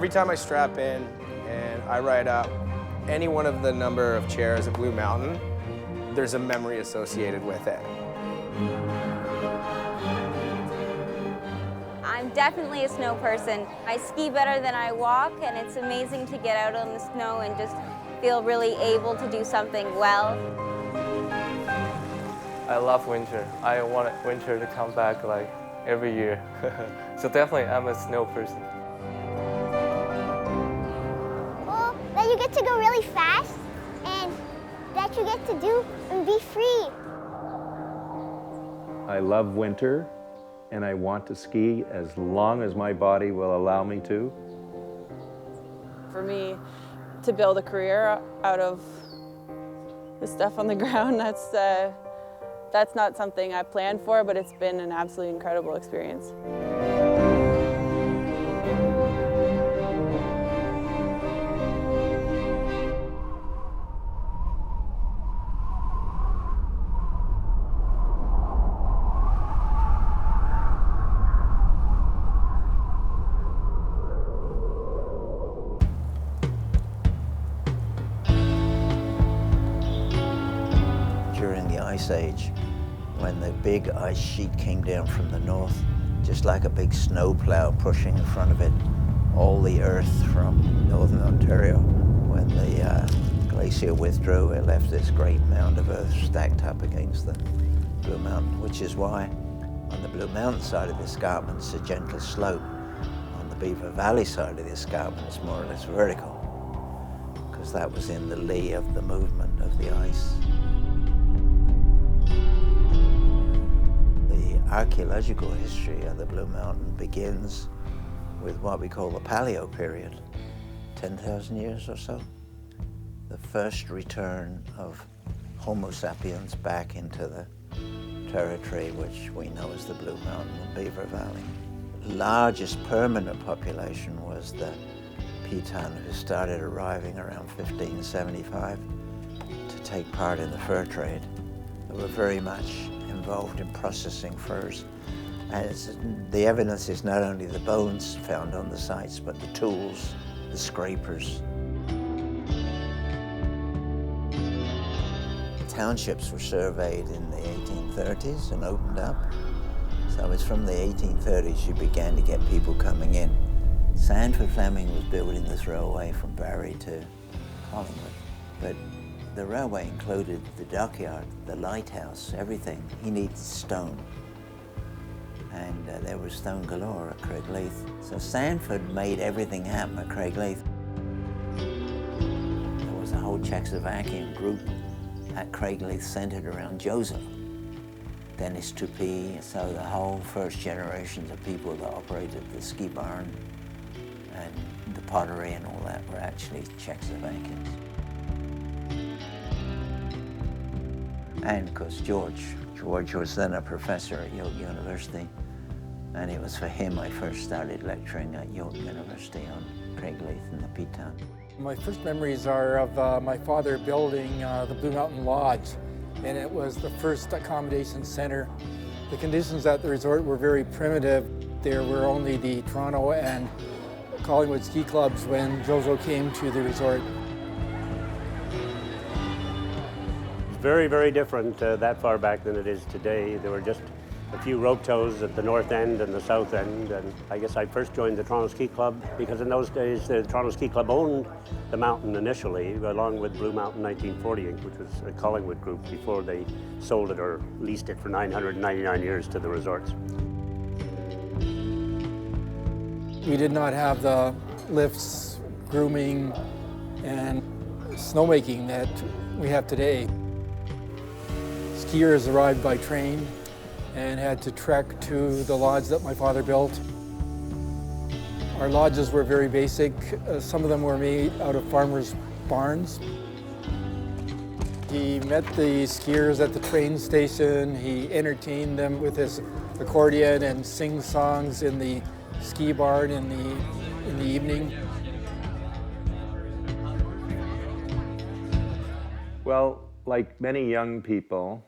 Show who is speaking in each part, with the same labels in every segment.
Speaker 1: Every time I strap in and I ride up any one of the number of chairs at Blue Mountain, there's a memory associated with it.
Speaker 2: I'm definitely a snow person. I ski better than I walk, and it's amazing to get out on the snow and just feel really able to do something well.
Speaker 3: I love winter. I want winter to come back like every year. So definitely I'm a snow person.
Speaker 4: Well, that you get to go really fast and that you get to do and be free.
Speaker 5: I love winter and I want to ski as long as my body will allow me to.
Speaker 6: For me, to build a career out of the stuff on the ground, that's not something I planned for, but it's been an absolutely incredible experience.
Speaker 7: During the Ice Age, when the big ice sheet came down from the north, just like a big snowplow pushing in front of it, all the earth from northern Ontario, when the glacier withdrew, it left this great mound of earth stacked up against the Blue Mountain, which is why on the Blue Mountain side of the escarpment it's a gentle slope. On the Beaver Valley side of the escarpment it's more or less vertical, because that was in the lee of the movement of the ice. Archaeological history of the Blue Mountain begins with what we call the Paleo period, 10,000 years or so. The first return of Homo sapiens back into the territory which we know as the Blue Mountain and Beaver Valley. The largest permanent population was the Piton, who started arriving around 1575 to take part in the fur trade. They were very much involved in processing furs. And the evidence is not only the bones found on the sites, but the tools, the scrapers. Townships were surveyed in the 1830s and opened up. So it's from the 1830s you began to get people coming in. Sanford Fleming was building this railway from Barrie to Collingwood, but the railway included the dockyard, the lighthouse, everything. He needed stone. And there was stone galore at Craigleith. So Sanford made everything happen at Craigleith. There was a whole Czechoslovakian group at Craigleith centered around Jozo. Dennis Tupy, so the whole first generations of people that operated the ski barn and the pottery and all that were actually Czechoslovakians. And of course George was then a professor at York University, and it was for him I first started lecturing at York University on Craigleith and the Piton.
Speaker 8: My first memories are of my father building the Blue Mountain Lodge, and it was the first accommodation center. The conditions at the resort were very primitive. There were only the Toronto and Collingwood ski clubs when Jozo came to the resort.
Speaker 9: Very, very different that far back than it is today. There were just a few rope tows at the north end and the south end, and I guess I first joined the Toronto Ski Club because in those days the Toronto Ski Club owned the mountain initially, along with Blue Mountain 1940, which was a Collingwood group before they sold it or leased it for 999 years to the resorts.
Speaker 8: We did not have the lifts, grooming, and snowmaking that we have today. Skiers arrived by train and had to trek to the lodge that my father built. Our lodges were very basic. Some of them were made out of farmers' barns. He met the skiers at the train station. He entertained them with his accordion and sing songs in the ski barn in the evening.
Speaker 5: Well, like many young people,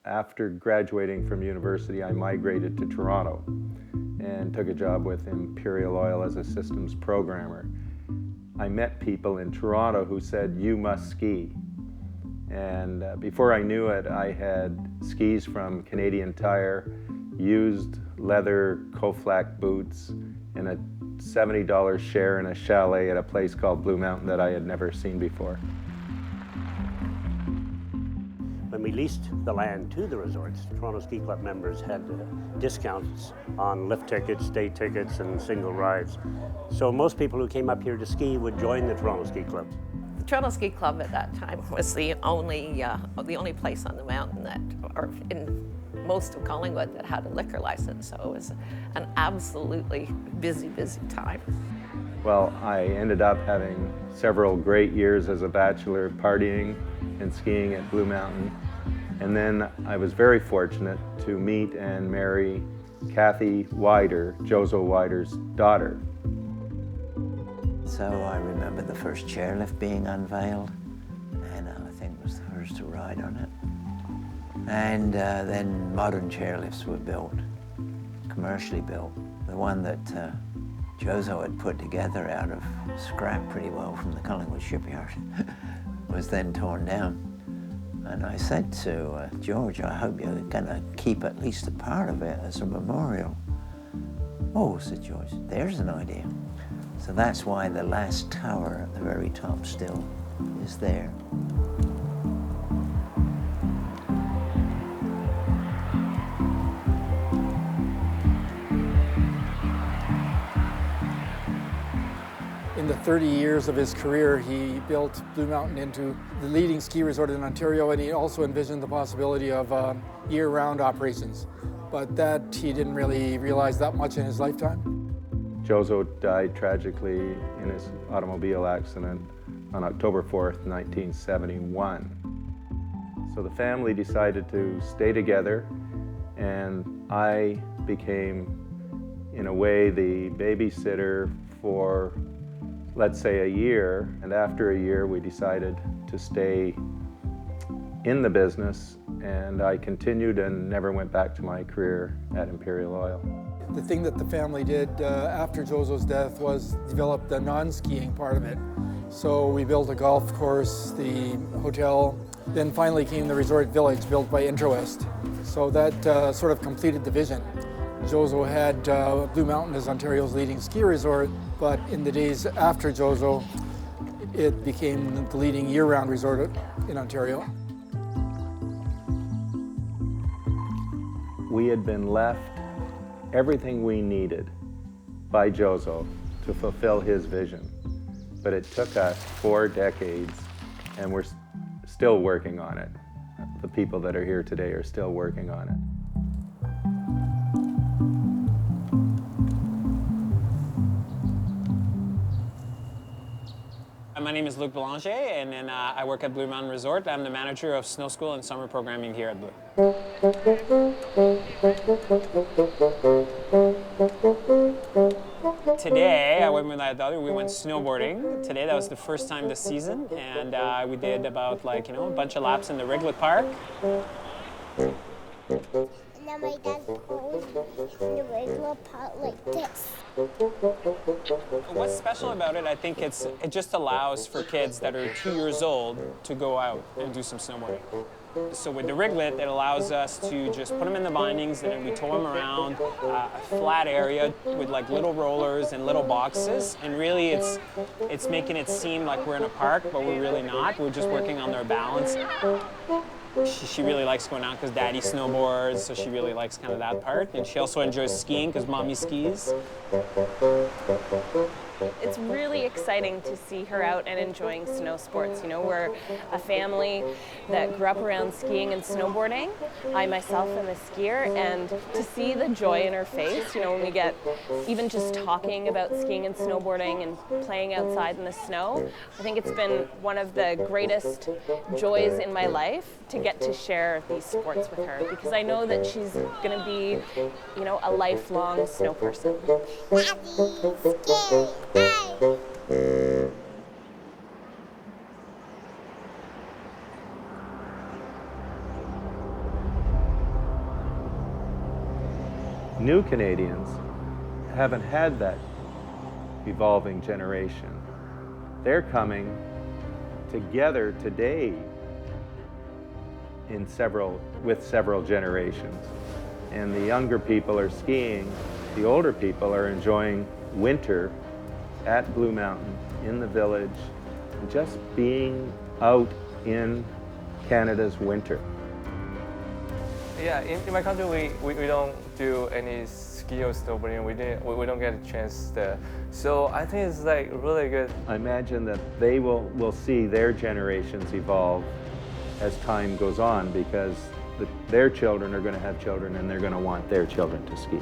Speaker 5: after graduating from university, I migrated to Toronto. And and took a job with Imperial Oil as a systems programmer. I met people in Toronto who said, "You must ski." And before I knew it, I had skis from Canadian Tire, used leather Koflak boots, and a $70 share in a chalet at a place called Blue Mountain that I had never seen before.
Speaker 9: When we leased the land to the resorts, Toronto Ski Club members had discounts on lift tickets, day tickets, and single rides. So most people who came up here to ski would join the Toronto Ski Club.
Speaker 10: The Toronto Ski Club at that time was the only place on the mountain that, or in most of Collingwood, that had a liquor license. So it was an absolutely busy, busy time.
Speaker 5: Well, I ended up having several great years as a bachelor partying and skiing at Blue Mountain. And then I was very fortunate to meet and marry Kathy Weider, Jozo Weider's daughter.
Speaker 7: So I remember the first chairlift being unveiled, and I think was the first to ride on it. And then modern chairlifts were built, commercially built. The one that Jozo had put together out of scrap pretty well from the Collingwood shipyard was then torn down. And I said to George, I hope you're gonna keep at least a part of it as a memorial. Oh, said George, there's an idea. So that's why the last tower at the very top still is there.
Speaker 8: In the 30 years of his career, he built Blue Mountain into the leading ski resort in Ontario, and he also envisioned the possibility of year-round operations. But that he didn't really realize that much in his lifetime.
Speaker 5: Jozo died tragically in his automobile accident on October 4th, 1971. So the family decided to stay together, and I became, in a way, the babysitter for, let's say, a year. And after a year, we decided to stay in the business, and I continued and never went back to my career at Imperial Oil.
Speaker 8: The thing that the family did after Jozo's death was develop the non-skiing part of it. So we built a golf course, the hotel, then finally came the resort village built by Intrawest. So that sort of completed the vision. Jozo had Blue Mountain as Ontario's leading ski resort, but in the days after Jozo, it became the leading year-round resort in Ontario.
Speaker 5: We had been left everything we needed by Jozo to fulfill his vision. But it took us 4 decades, and we're still working on it. The people that are here today are still working on it.
Speaker 11: My name is Luc Belanger, and then I work at Blue Mountain Resort. I'm the manager of snow school and summer programming here at Blue. Today, I went with my daughter, we went snowboarding. Today, that was the first time this season, and we did about, like, you know, a bunch of laps in the Riglet Park.
Speaker 4: And then my dad pulled the regular part like this.
Speaker 11: What's special about it, I think it just allows for kids that are 2 years old to go out and do some snowboarding. So with the Riglet, it allows us to just put them in the bindings and then we tow them around a flat area with like little rollers and little boxes. And really it's making it seem like we're in a park, but we're really not. We're just working on their balance. She really likes going out because daddy snowboards, so she really likes kind of that part. And she also enjoys skiing because mommy skis.
Speaker 12: It's really exciting to see her out and enjoying snow sports. You know, we're a family that grew up around skiing and snowboarding. I myself am a skier, and to see the joy in her face, you know, when we get even just talking about skiing and snowboarding and playing outside in the snow, I think it's been one of the greatest joys in my life to get to share these sports with her, because I know that she's going to be, you know, a lifelong snow person.
Speaker 5: New Canadians haven't had that evolving generation. They're coming together today with several generations. And the younger people are skiing, the older people are enjoying winter at Blue Mountain, in the village, just being out in Canada's winter.
Speaker 3: Yeah, in my country, we don't do any ski or snowboarding. We don't get a chance to. So I think it's like really good.
Speaker 5: I imagine that they will see their generations evolve as time goes on, because their children are going to have children and they're going to want their children to ski.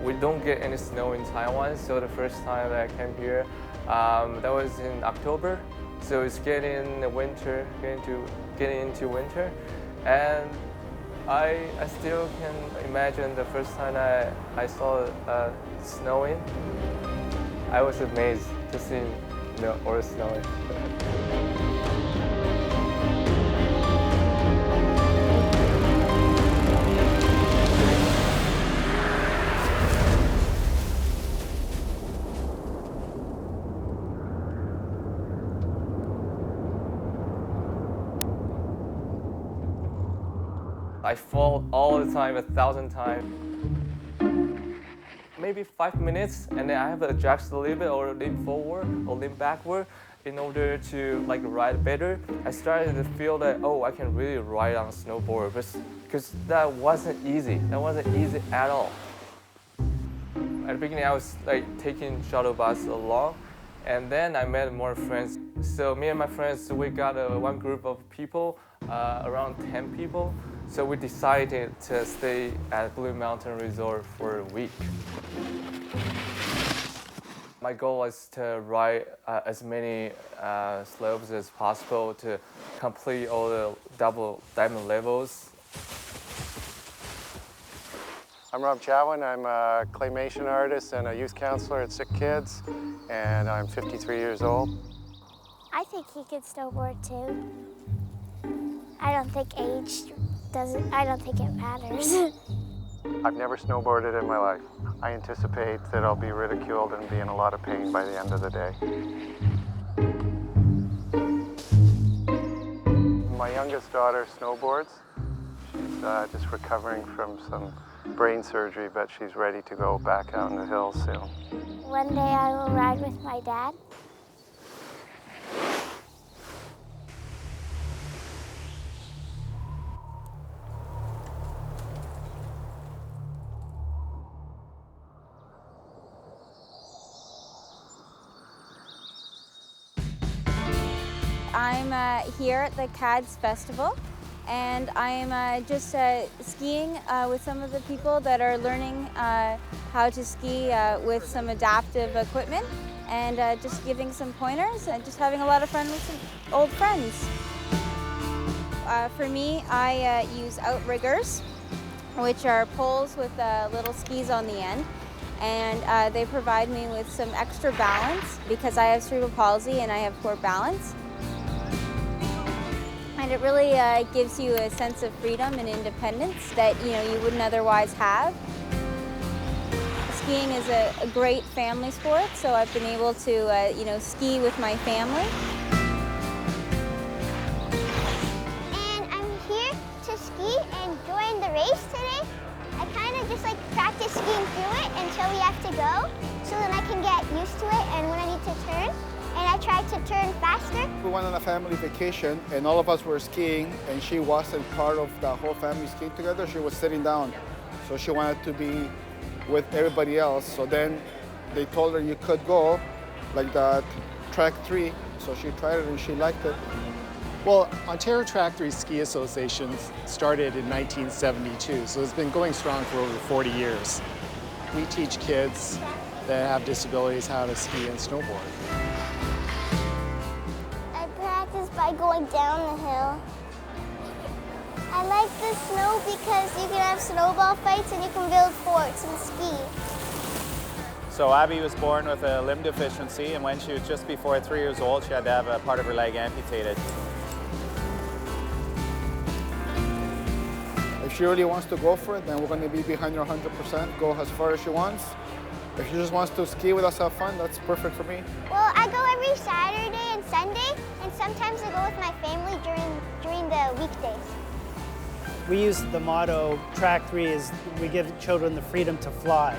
Speaker 3: We don't get any snow in Taiwan, so the first time that I came here, that was in October. So it's getting into winter, and I still can imagine the first time I saw snowing. I was amazed to see all snowing. I fall all the time, 1,000 times. Maybe 5 minutes, and then I have to adjust a little bit or lean forward or lean backward in order to ride better. I started to feel that, oh, I can really ride on a snowboard, because that wasn't easy. That wasn't easy at all. At the beginning, I was taking shuttle bus along, and then I met more friends. So me and my friends, we got one group of people, around 10 people. So we decided to stay at Blue Mountain Resort for a week. My goal was to ride as many slopes as possible to complete all the double diamond levels.
Speaker 13: I'm Rob Chatwin. I'm a claymation artist and a youth counselor at Sick Kids, and I'm 53 years old.
Speaker 4: I think he could snowboard too. I don't think age I don't think it matters.
Speaker 13: I've never snowboarded in my life. I anticipate that I'll be ridiculed and be in a lot of pain by the end of the day. My youngest daughter snowboards. She's just recovering from some brain surgery, but she's ready to go back out in the hills soon.
Speaker 4: One day I will ride with my dad.
Speaker 2: I'm here at the CADS Festival, and I'm just skiing with some of the people that are learning how to ski with some adaptive equipment, and just giving some pointers and just having a lot of fun with some old friends. For me, I use outriggers, which are poles with little skis on the end, and they provide me with some extra balance because I have cerebral palsy and I have poor balance. And it really gives you a sense of freedom and independence that you wouldn't otherwise have. Skiing is a great family sport, so I've been able to ski with my family.
Speaker 4: And I'm here to ski and join the race today. I kind of just practice skiing through it until we have to go, so then I can get used to it and when I need to turn. And I tried to turn faster.
Speaker 14: We went on a family vacation and all of us were skiing, and she wasn't part of the whole family skiing together. She was sitting down. So she wanted to be with everybody else. So then they told her you could go like that track 3. So she tried it and she liked it.
Speaker 15: Well, Ontario Track 3 Ski Association started in 1972, so it's been going strong for over 40 years. We teach kids that have disabilities how to ski and snowboard.
Speaker 4: By going down the hill. I like the snow because you can have snowball fights and you can build forts and ski.
Speaker 16: So Abby was born with a limb deficiency, and when she was just before 3 years old, she had to have a part of her leg amputated.
Speaker 14: If she really wants to go for it, then we're going to be behind her 100%, go as far as she wants. If she just wants to ski with us, have fun, that's perfect for me.
Speaker 4: Well, I go every Saturday and Sunday, and sometimes I go with my family during the weekdays.
Speaker 17: We use the motto, Track 3 is we give children the freedom to fly.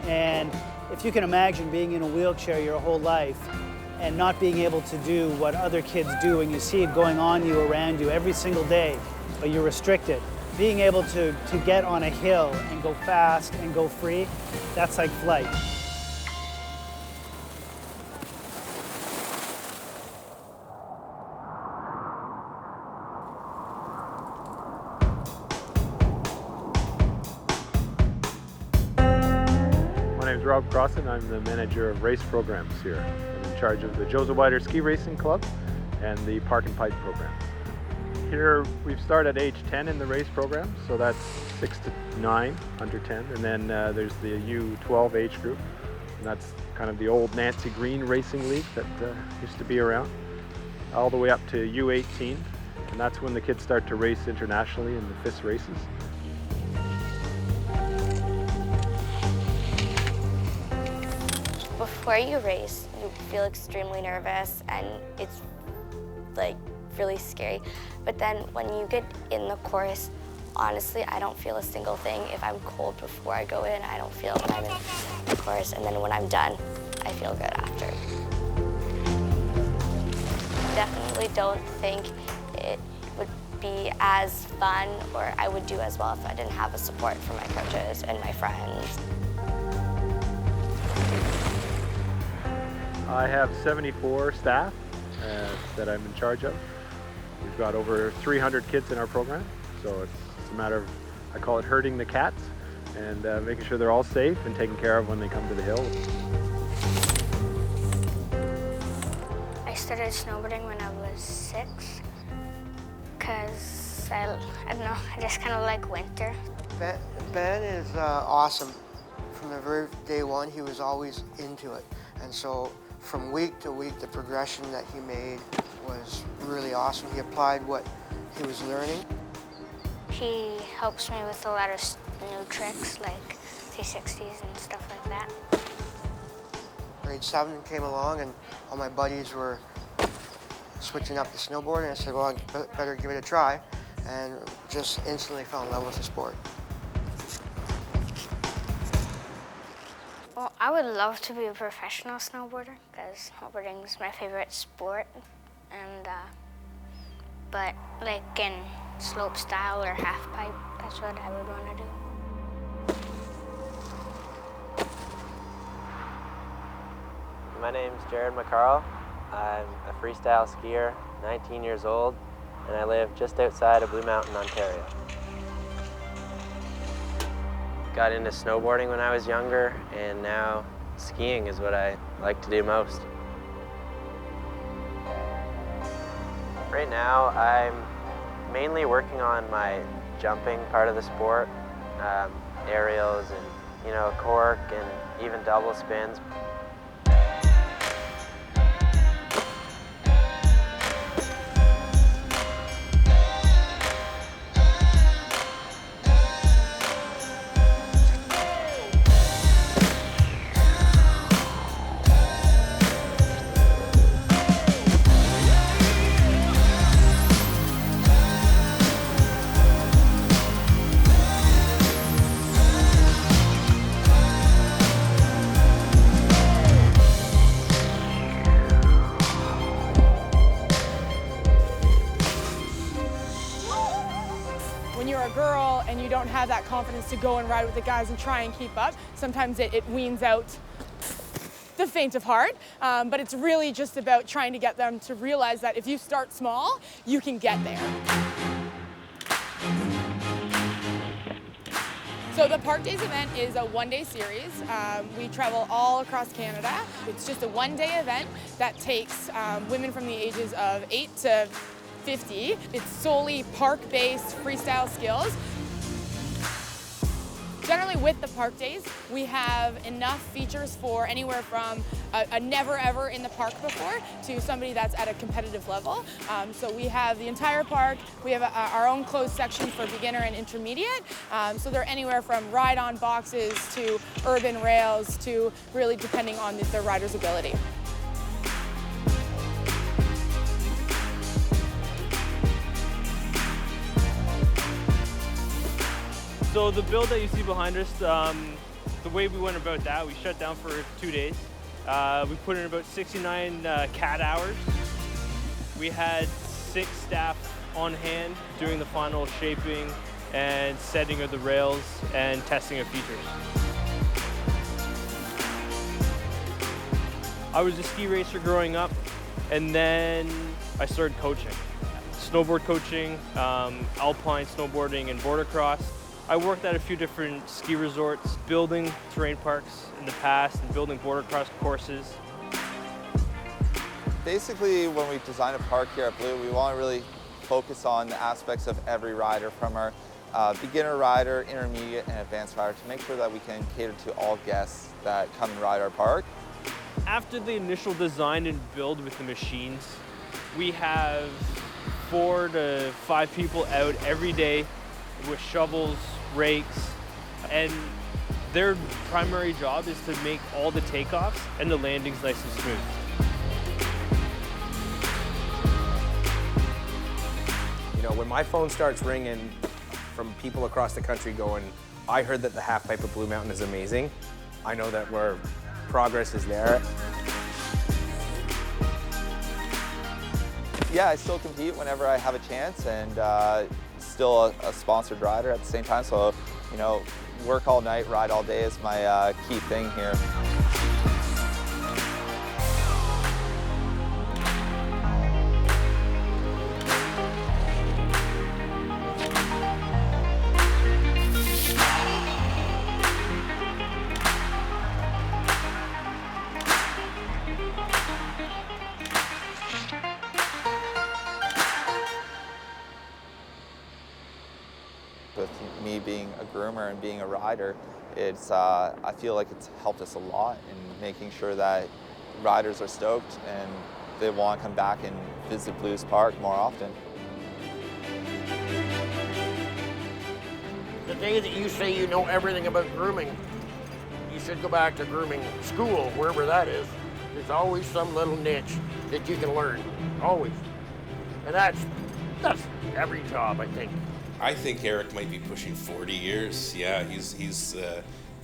Speaker 17: And if you can imagine being in a wheelchair your whole life and not being able to do what other kids do, and you see it going on you, around you every single day, but you're restricted. Being able to get on a hill and go fast and go free, that's like flight.
Speaker 5: My name is Rob Crossan. I'm the manager of race programs here. I'm in charge of the Jozo Weider Ski Racing Club and the Park and Pipe program. Here we've started at age 10 in the race program, so that's 6 to 9, under 10, and then there's the U12 age group, and that's kind of the old Nancy Green Racing League that used to be around, all the way up to U18, and that's when the kids start to race internationally in the FIS races.
Speaker 18: Before you race, you feel extremely nervous and it's like really scary. But then when you get in the course, honestly, I don't feel a single thing. If I'm cold before I go in, I don't feel it when I'm in the course. And then when I'm done, I feel good after. Definitely don't think it would be as fun or I would do as well if I didn't have a support from my coaches and my friends.
Speaker 5: I have 74 staff that I'm in charge of. We've got over 300 kids in our program, so it's a matter of, I call it herding the cats, and making sure they're all safe and taken care of when they come to the hill.
Speaker 19: I started snowboarding when I was 6, because I don't know, I just kind of like winter.
Speaker 20: Ben is awesome. From the very day one, he was always into it, and so from week to week, the progression that he made was really awesome. He applied what he was learning.
Speaker 19: He helps me with a lot of new tricks, like 360s and stuff like that.
Speaker 20: Grade 7 came along, and all my buddies were switching up to snowboard, and I said, well, I better give it a try, and just instantly fell in love with the sport.
Speaker 19: Well, I would love to be a professional snowboarder because snowboarding is my favorite sport. And, but like in slope style or half pipe, that's what I would want to do.
Speaker 21: My name's Jared McCarl. I'm a freestyle skier, 19 years old, and I live just outside of Blue Mountain, Ontario. Got into snowboarding when I was younger, and now skiing is what I like to do most. Right now, I'm mainly working on my jumping part of the sport, aerials and, cork and even double spins.
Speaker 22: Girl and you don't have that confidence to go and ride with the guys and try and keep up, sometimes it weans out the faint of heart, but it's really just about trying to get them to realize that if you start small, you can get there. So the Park Days event is a one-day series. We travel all across Canada. It's just a one-day event that takes women from the ages of 8 to 50. It's solely park-based freestyle skills. generally with the park days, we have enough features for anywhere from a never ever in the park before to somebody that's at a competitive level. So we have the entire park, we have our own closed section for beginner and intermediate. So they're anywhere from ride-on boxes to urban rails to really depending on the rider's ability.
Speaker 1: So the build that you see behind us, the way we went about that, we shut down for 2 days. We put in about 69 CAD hours. We had 6 staff on hand doing the final shaping and setting of the rails and testing of features. I was a ski racer growing up, and then I started coaching. Snowboard coaching, alpine snowboarding, and border cross. I worked at a few different ski resorts, building terrain parks in the past and building border cross courses.
Speaker 6: Basically, when we design a park here at Blue, we want to really focus on the aspects of every rider, from our beginner rider, intermediate, and advanced rider, to make sure that we can cater to all guests that come and ride our park.
Speaker 1: After the initial design and build with the machines, we have 4 to 5 people out every day with shovels, rakes, and their primary job is to make all the takeoffs and the landings nice and smooth.
Speaker 23: You know, when my phone starts ringing from people across the country going, I heard that the half pipe of Blue Mountain is amazing, I know that progress is there.
Speaker 6: Yeah, I still compete whenever I have a chance, and still a sponsored rider at the same time. So, you know, work all night, ride all day is my key thing here. With me being a groomer and being a rider, I feel like it's helped us a lot in making sure that riders are stoked and they want to come back and visit Blues Park more often.
Speaker 24: The day that you say you know everything about grooming, you should go back to grooming school, wherever that is. There's always some little niche that you can learn, always. And that's every job, I think.
Speaker 25: I think Eric might be pushing 40 years. Yeah, he's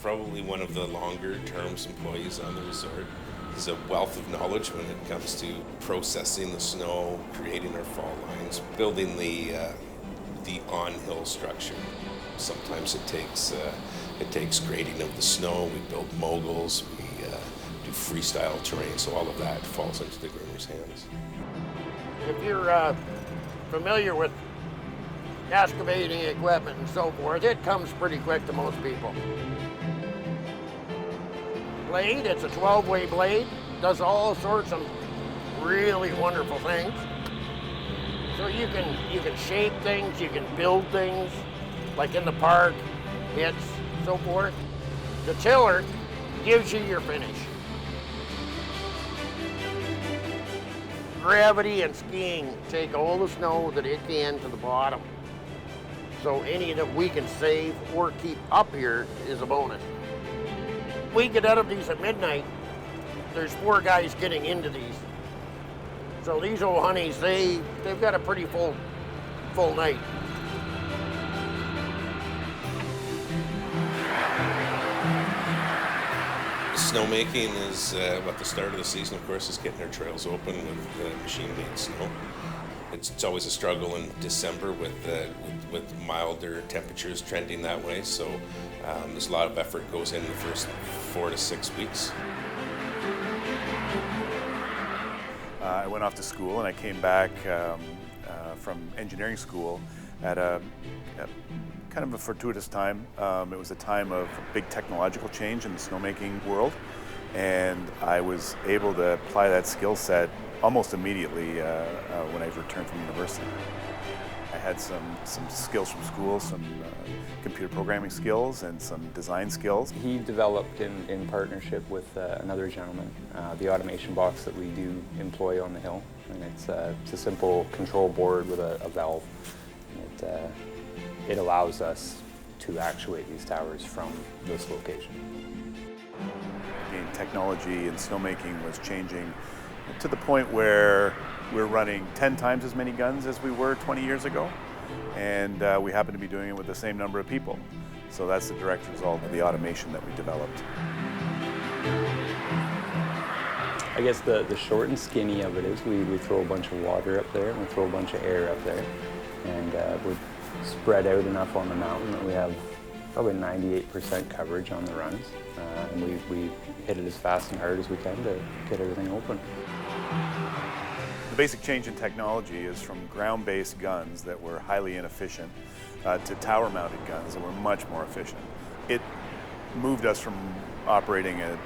Speaker 25: probably one of the longer-term employees on the resort. He's a wealth of knowledge when it comes to processing the snow, creating our fall lines, building the on-hill structure. Sometimes it takes grading of the snow. We build moguls. We do freestyle terrain. So all of that falls into the groomer's hands.
Speaker 24: If you're familiar with excavating equipment and so forth, it comes pretty quick to most people. Blade, it's a 12-way blade, does all sorts of really wonderful things. So you can shape things, you can build things, like in the park, hits, so forth. The tiller gives you your finish. Gravity and skiing take all the snow that it can to the bottom. So any that we can save or keep up here is a bonus. We get out of these at midnight, there's 4 guys getting into these. So these old honeys, they've got a pretty full night.
Speaker 25: Snowmaking is at the start of the season, of course, is getting our trails open with machine-made snow. It's always a struggle in December with milder temperatures trending that way, so there's a lot of effort goes in the first 4 to 6 weeks.
Speaker 26: I went off to school and I came back from engineering school at a kind of a fortuitous time. It was a time of big technological change in the snowmaking world, and I was able to apply that skill set almost immediately when I returned from university. I had some skills from school, some computer programming skills and some design skills.
Speaker 7: He developed in partnership with another gentleman the automation box that we do employ on the hill. And it's a simple control board with a valve. And it allows us to actuate these towers from this location.
Speaker 26: Again, technology in snowmaking was changing to the point where we're running 10 times as many guns as we were 20 years ago, and we happen to be doing it with the same number of people. So that's the direct result of the automation that we developed.
Speaker 7: I guess the short and skinny of it is we throw a bunch of water up there and we throw a bunch of air up there, and we're spread out enough on the mountain that we have probably 98% coverage on the runs, and we hit it as fast and hard as we can to get everything open.
Speaker 26: The basic change in technology is from ground-based guns that were highly inefficient to tower-mounted guns that were much more efficient. It moved us from operating at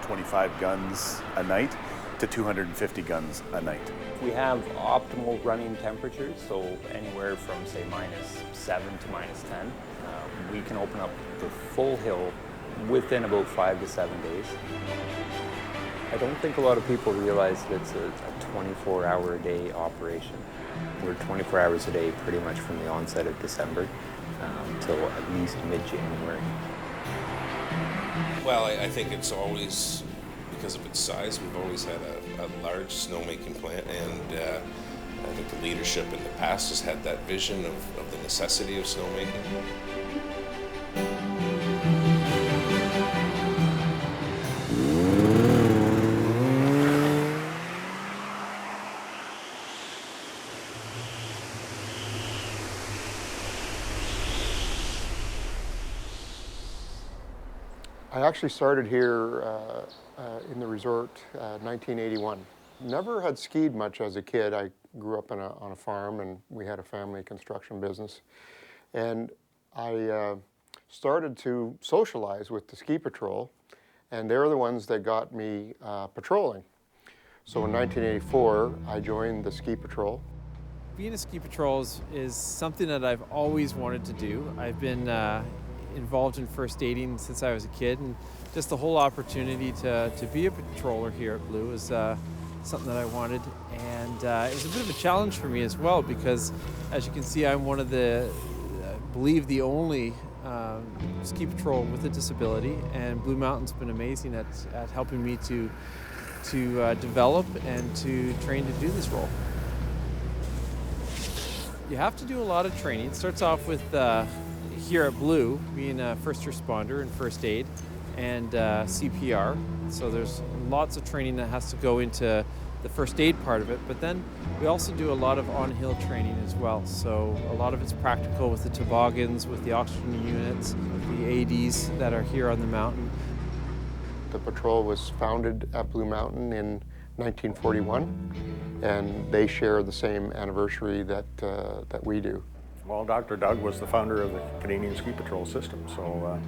Speaker 26: 25 guns a night to 250 guns a night.
Speaker 7: We have optimal running temperatures, so anywhere from say -7 to -10. We can open up the full hill within about 5 to 7 days. I don't think a lot of people realize that it's a 24-hour-a-day operation. We're 24 hours a day pretty much from the onset of December till at least mid-January.
Speaker 8: Well, I think it's always, because of its size, we've always had a large snowmaking plant, and I think the leadership in the past has had that vision of the necessity of snowmaking.
Speaker 9: I actually started here in the resort 1981. Never had skied much as a kid. I grew up on a farm, and we had a family construction business. And I started to socialize with the ski patrol, and they're the ones that got me patrolling. So in 1984, I joined the ski patrol.
Speaker 10: Being a ski patrol is something that I've always wanted to do. I've been involved in first aiding since I was a kid, and just the whole opportunity to be a patroller here at Blue is something that I wanted, and it was a bit of a challenge for me as well, because as you can see, I'm one of the, I believe the only ski patrol with a disability, and Blue Mountain's been amazing at helping me to develop and to train to do this role. You have to do a lot of training. It starts off with here at Blue, being a first responder and first aid and CPR. So there's lots of training that has to go into the first aid part of it, but then we also do a lot of on-hill training as well. So a lot of it's practical with the toboggans, with the oxygen units, with the ADs that are here on the mountain.
Speaker 9: The patrol was founded at Blue Mountain in 1941, and they share the same anniversary that we do.
Speaker 11: Well, Dr. Doug was the founder of the Canadian Ski Patrol system, so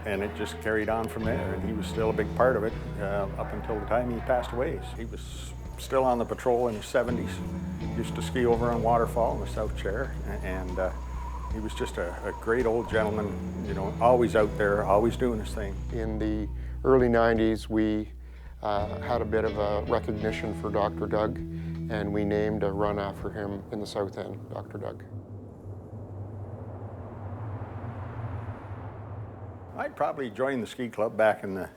Speaker 11: and it just carried on from there, and he was still a big part of it up until the time he passed away. He was still on the patrol in his 70s. Used to ski over on Waterfall in the South Chair, and he was just a great old gentleman, you know, always out there, always doing his thing.
Speaker 9: In the early 90s, we had a bit of a recognition for Dr. Doug, and we named a run after him in the South End, Dr. Doug.
Speaker 11: I probably joined the ski club back in the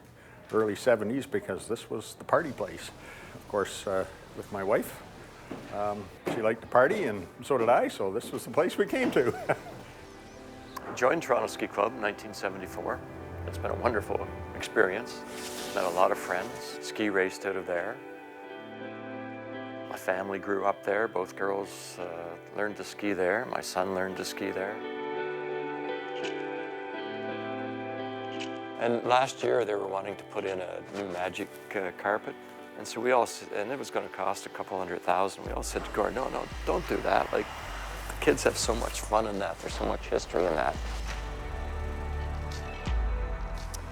Speaker 11: early 70s because this was the party place. Of course, with my wife, she liked to party, and so did I, so this was the place we came to.
Speaker 12: Joined Toronto Ski Club in 1974. It's been a wonderful experience. Met a lot of friends. Ski raced out of there. My family grew up there. Both girls learned to ski there. My son learned to ski there. And last year they were wanting to put in a new magic carpet. And so we all, and it was going to cost a couple $100,000. We all said to Gord, no, don't do that. Like, the kids have so much fun in that. There's so much history in that.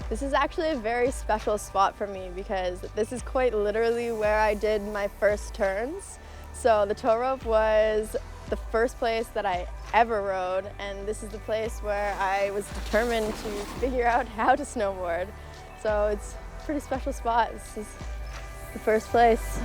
Speaker 27: This is actually a very special spot for me because this is quite literally where I did my first turns. So the tow rope was the first place that I ever rode, and this is the place where I was determined to figure out how to snowboard. So it's a pretty special spot. This is the first place.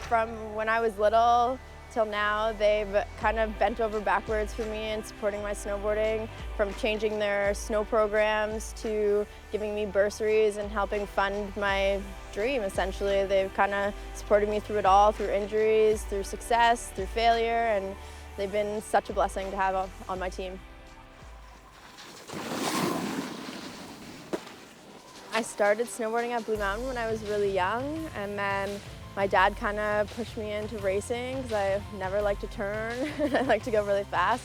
Speaker 27: From when I was little till now, they've kind of bent over backwards for me in supporting my snowboarding, from changing their snow programs to giving me bursaries and helping fund my dream, essentially. They've kind of supported me through it all, through injuries, through success, through failure, and they've been such a blessing to have on my team. I started snowboarding at Blue Mountain when I was really young, and then my dad kind of pushed me into racing because I never liked to turn and I like to go really fast.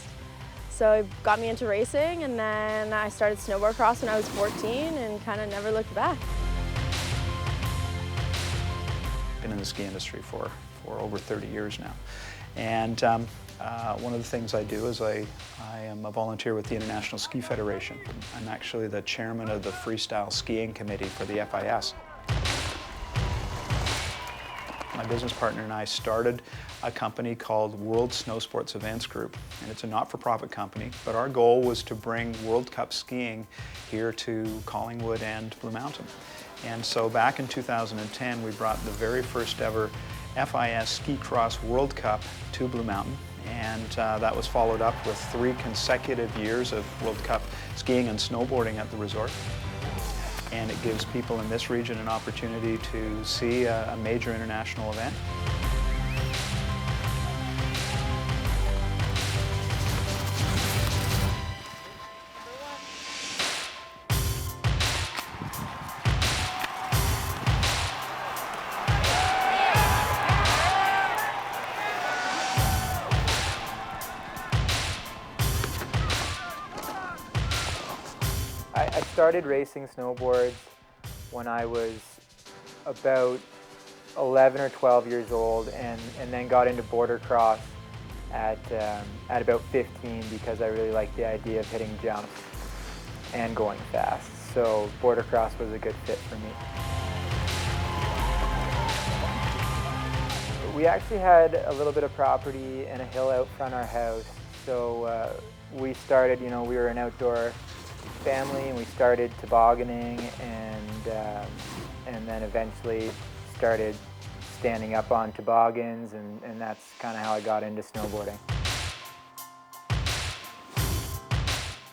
Speaker 27: So he got me into racing, and then I started snowboard cross when I was 14 and kind of never looked back.
Speaker 2: Been in the ski industry for over 30 years now. And one of the things I do is I am a volunteer with the International Ski Federation. I'm actually the chairman of the Freestyle skiing committee for the FIS. My business partner and I started a company called World Snow Sports Events Group, and it's a not-for-profit company, but our goal was to bring World Cup skiing here to Collingwood and Blue Mountain. And so back in 2010, we brought the very first ever FIS Ski Cross World Cup to Blue Mountain, and that was followed up with 3 consecutive years of World Cup skiing and snowboarding at the resort. And it gives people in this region an opportunity to see a major international event.
Speaker 3: I started racing snowboards when I was about 11 or 12 years old, and then got into border cross at about 15 because I really liked the idea of hitting jumps and going fast. So border cross was a good fit for me. We actually had a little bit of property and a hill out front of our house, so we started, we were an outdoor family, and we started tobogganing, and then eventually started standing up on toboggans, and that's kind of how I got into snowboarding.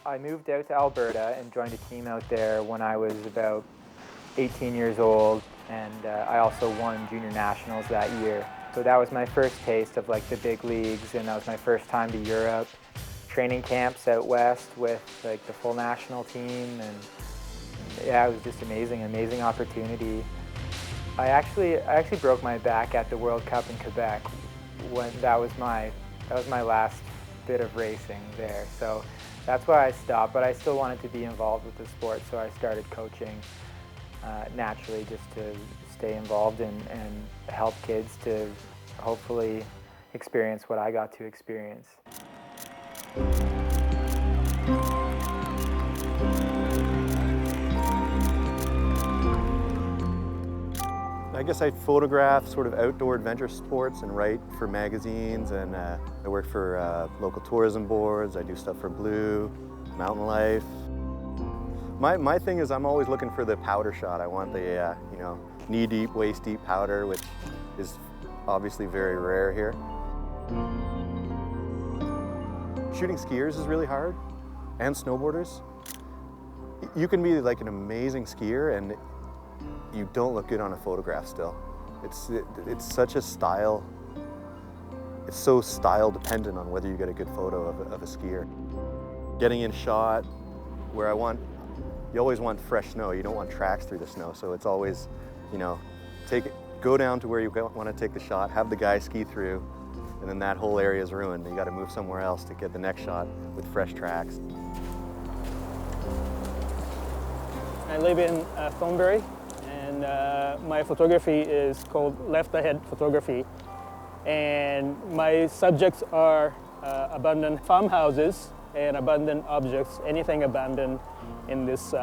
Speaker 3: I moved out to Alberta and joined a team out there when I was about 18 years old, and I also won junior nationals that year. So that was my first taste of like the big leagues, and that was my first time to Europe. Training camps out west with like the full national team, and yeah, it was just amazing opportunity. I actually broke my back at the World Cup in Quebec when that was my last bit of racing there. So that's why I stopped, but I still wanted to be involved with the sport, so I started coaching naturally just to stay involved and help kids to hopefully experience what I got to experience.
Speaker 5: I guess I photograph sort of outdoor adventure sports and write for magazines, and I work for local tourism boards. I do stuff for Blue, Mountain Life. My thing is I'm always looking for the powder shot. I want the knee-deep, waist-deep powder, which is obviously very rare here. Shooting skiers is really hard, and snowboarders. You can be like an amazing skier and you don't look good on a photograph still. It's such a style, it's so style dependent on whether you get a good photo of a skier. Getting in shot where you always want fresh snow, you don't want tracks through the snow, so it's always, go down to where you want to take the shot, have the guy ski through, and then that whole area is ruined. You got to move somewhere else to get the next shot with fresh tracks.
Speaker 4: I live in Thornbury, and my photography is called Left Ahead Photography. And my subjects are abandoned farmhouses and abandoned objects, anything abandoned in this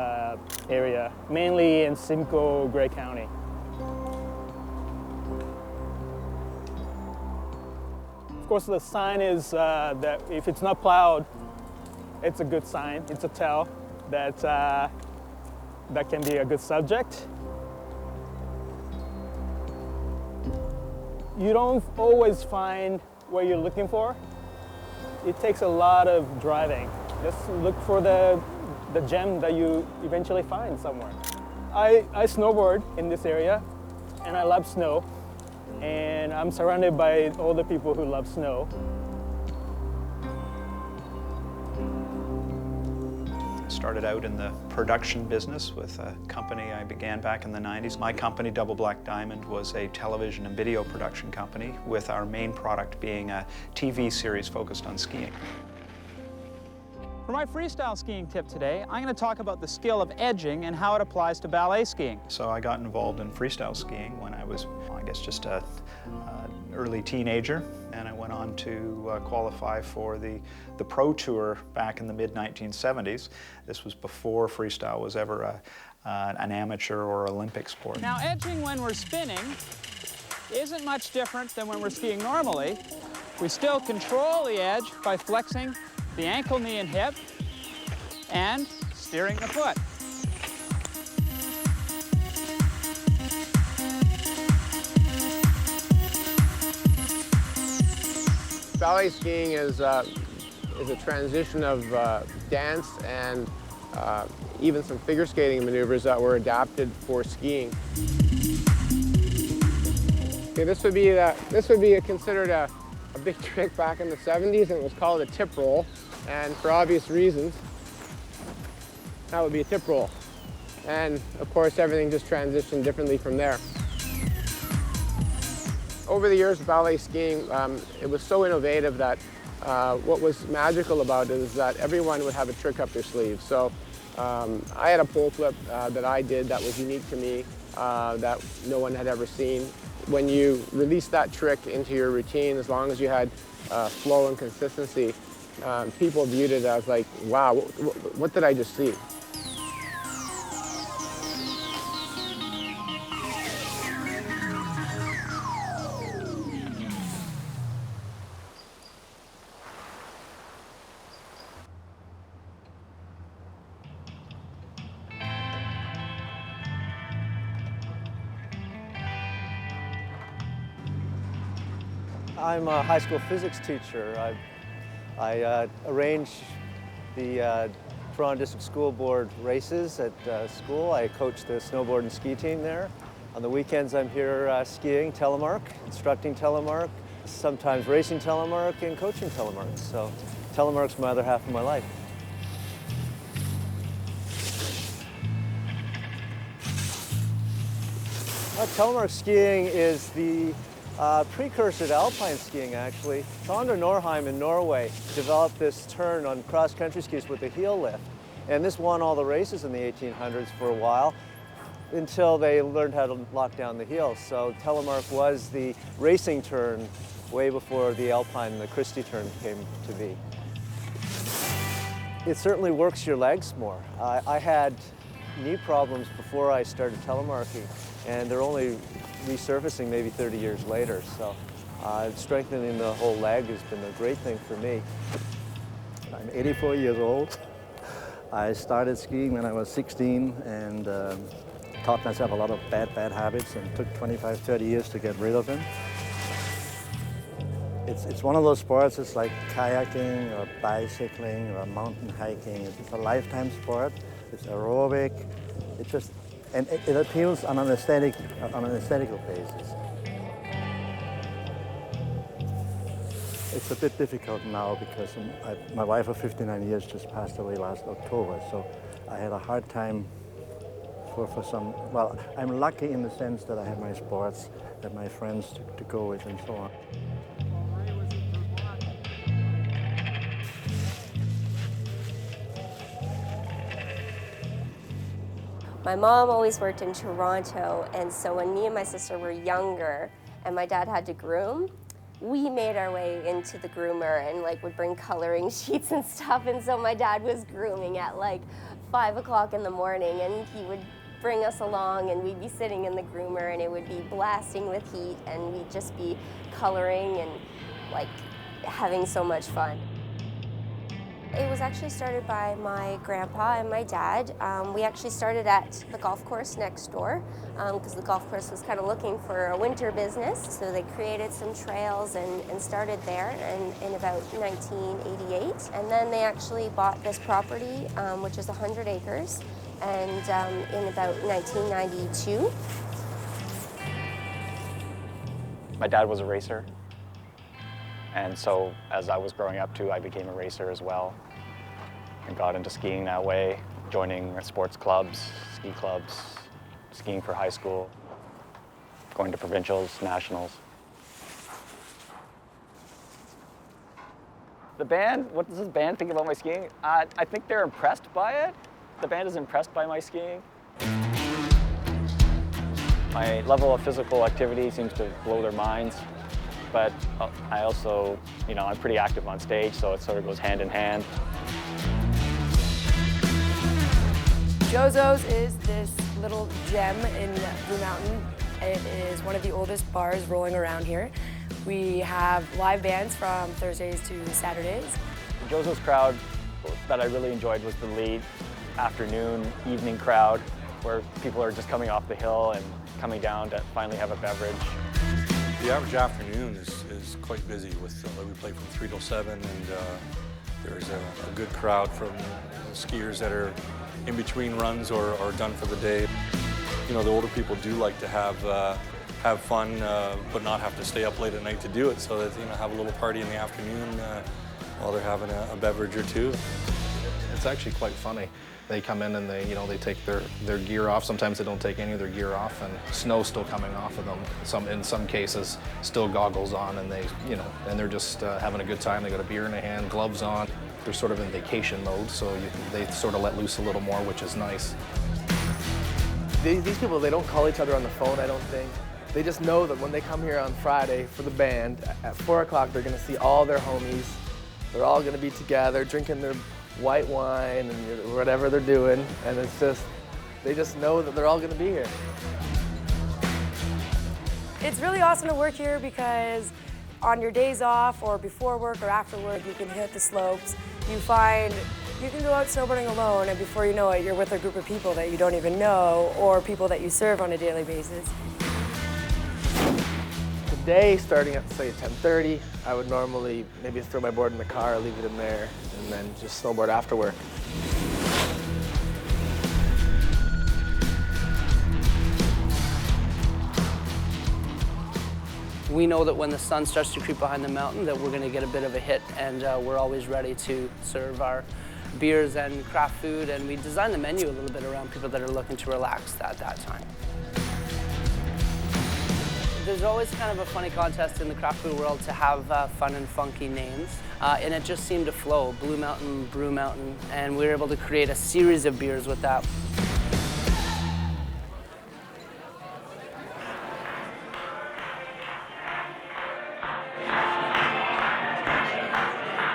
Speaker 4: area, mainly in Simcoe, Grey County. Of course, the sign is that if it's not plowed, it's a good sign. It's a tell that that can be a good subject. You don't always find what you're looking for. It takes a lot of driving. Just look for the gem that you eventually find somewhere. I snowboard in this area, and I love snow. And I'm surrounded by all the people who love snow.
Speaker 2: Started out in the production business with a company I began back in the 90s. My company, Double Black Diamond, was a television and video production company, with our main product being a TV series focused on skiing.
Speaker 13: For my freestyle skiing tip today, I'm going to talk about the skill of edging and how it applies to ballet skiing.
Speaker 2: So I got involved in freestyle skiing when I was, I guess, just an early teenager, and I went on to qualify for the Pro Tour back in the mid-1970s. This was before freestyle was ever an amateur or Olympic sport.
Speaker 13: Now, edging when we're spinning isn't much different than when we're skiing normally. We still control the edge by flexing the ankle, knee, and hip, and steering the foot.
Speaker 23: Ballet skiing is a transition of dance and even some figure skating maneuvers that were adapted for skiing. Okay, this would be considered a big trick back in the 70s, and it was called a tip roll. And for obvious reasons, that would be a tip roll. And of course, everything just transitioned differently from there. Over the years of ballet skiing, it was so innovative that what was magical about it is that everyone would have a trick up their sleeve. So I had a pole flip that I did that was unique to me, that no one had ever seen. When you release that trick into your routine, as long as you had flow and consistency, people viewed it as like, wow, what did I just see?
Speaker 14: I'm a high school physics teacher. I arrange the Toronto District School Board races at school. I coach the snowboard and ski team there. On the weekends I'm here skiing telemark, instructing telemark, sometimes racing telemark and coaching telemark. So telemark's my other half of my life. Telemark skiing is the precursor to alpine skiing, actually. Trondheim Norheim in Norway developed this turn on cross-country skis with a heel lift. And this won all the races in the 1800s for a while, until they learned how to lock down the heels. So telemark was the racing turn way before the alpine and the Christie turn came to be. It certainly works your legs more. I had knee problems before I started telemarking, and they're only resurfacing maybe 30 years later. So strengthening the whole leg has been a great thing for me.
Speaker 15: I'm 84 years old. I started skiing when I was 16 and taught myself a lot of bad habits, and took 25, 30 years to get rid of them. It's one of those sports, it's like kayaking or bicycling or mountain hiking. It's a lifetime sport. It's aerobic. And it appeals on an aesthetical basis. It's a bit difficult now because my wife of 59 years just passed away last October, so I had a hard time for some, well, I'm lucky in the sense that I have my sports, that my friends to go with and so on.
Speaker 16: My mom always worked in Toronto, and so when me and my sister were younger and my dad had to groom, we made our way into the groomer and would bring coloring sheets and stuff, and so my dad was grooming at 5 o'clock in the morning, and he would bring us along and we'd be sitting in the groomer and it would be blasting with heat and we'd just be coloring and having so much fun. It was actually started by my grandpa and my dad. We actually started at the golf course next door because the golf course was kind of looking for a winter business. So they created some trails and started there in about 1988. And then they actually bought this property, which is 100 acres, and in about 1992.
Speaker 1: My dad was a racer. And so as I was growing up too, I became a racer as well and got into skiing that way, joining sports clubs, ski clubs, skiing for high school, going to provincials, nationals. The band, what does this band think about my skiing? I think they're impressed by it. The band is impressed by my skiing. My level of physical activity seems to blow their minds. But I also, I'm pretty active on stage, so it sort of goes hand in hand.
Speaker 17: Jozo's is this little gem in Blue Mountain. It is one of the oldest bars rolling around here. We have live bands from Thursdays to Saturdays.
Speaker 1: Jozo's crowd that I really enjoyed was the late afternoon, evening crowd, where people are just coming off the hill and coming down to finally have a beverage.
Speaker 18: The average afternoon is quite busy with, we play from 3 till 7, and there's a good crowd from skiers that are in between runs or done for the day. The older people do like to have fun, but not have to stay up late at night to do it, so that, have a little party in the afternoon while they're having a beverage or two.
Speaker 19: It's actually quite funny. They come in and they take their gear off. Sometimes they don't take any of their gear off, and snow's still coming off of them. In some cases, still goggles on, and and they're just having a good time. They got a beer in their hand, gloves on. They're sort of in vacation mode, so they sort of let loose a little more, which is nice.
Speaker 20: These people, they don't call each other on the phone, I don't think. They just know that when they come here on Friday for the band, at 4 o'clock, they're gonna see all their homies. They're all gonna be together, drinking their white wine and whatever they're doing, and it's just, they just know that they're all gonna be here.
Speaker 17: It's really awesome to work here because on your days off or before work or after work, you can hit the slopes. You can go out snowboarding alone, and before you know it, you're with a group of people that you don't even know or people that you serve on a daily basis.
Speaker 20: Today, starting at, say, 10:30, I would normally maybe throw my board in the car, leave it in there, and then just snowboard after work.
Speaker 21: We know that when the sun starts to creep behind the mountain that we're going to get a bit of a hit, and we're always ready to serve our beers and craft food, and we design the menu a little bit around people that are looking to relax at that time. There's always kind of a funny contest in the craft food world to have fun and funky names, and it just seemed to flow. Blue Mountain, Brew Mountain, and we were able to create a series of beers with that.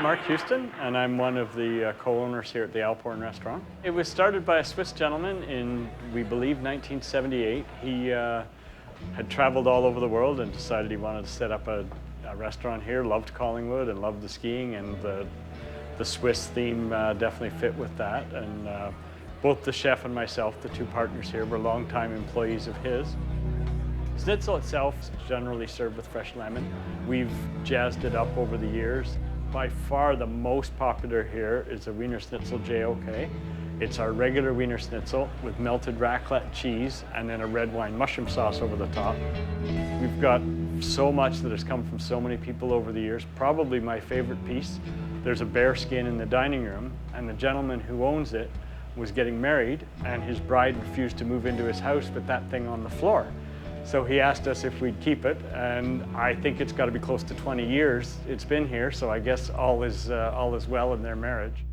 Speaker 22: Mark Houston, and I'm one of the co-owners here at the Alporn restaurant. It was started by a Swiss gentleman in, we believe, 1978. He had traveled all over the world and decided he wanted to set up a restaurant here, loved Collingwood and loved the skiing, and the Swiss theme definitely fit with that. And both the chef and myself, the two partners here, were longtime employees of his. Schnitzel itself is generally served with fresh lemon. We've jazzed it up over the years. By far the most popular here is a Wiener Schnitzel JOK. It's our regular Wiener Schnitzel with melted raclette cheese and then a red wine mushroom sauce over the top. We've got so much that has come from so many people over the years. Probably my favorite piece, there's a bear skin in the dining room, and the gentleman who owns it was getting married, and his bride refused to move into his house with that thing on the floor. So he asked us if we'd keep it, and I think it's got to be close to 20 years it's been here, so I guess all is well in their marriage.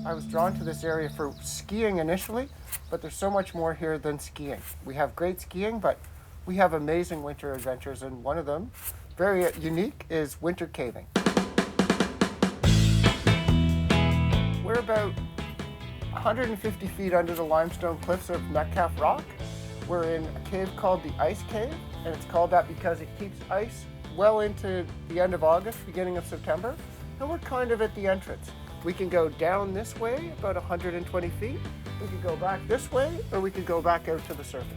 Speaker 24: I was drawn to this area for skiing initially, but there's so much more here than skiing. We have great skiing, but we have amazing winter adventures, and one of them, very unique, is winter caving.
Speaker 23: We're about 150 feet under the limestone cliffs of Metcalf Rock. We're in a cave called the Ice Cave, and it's called that because it keeps ice well into the end of August, beginning of September, and we're kind of at the entrance. We can go down this way, about 120 feet. We could go back this way, or we could go back out to the surface.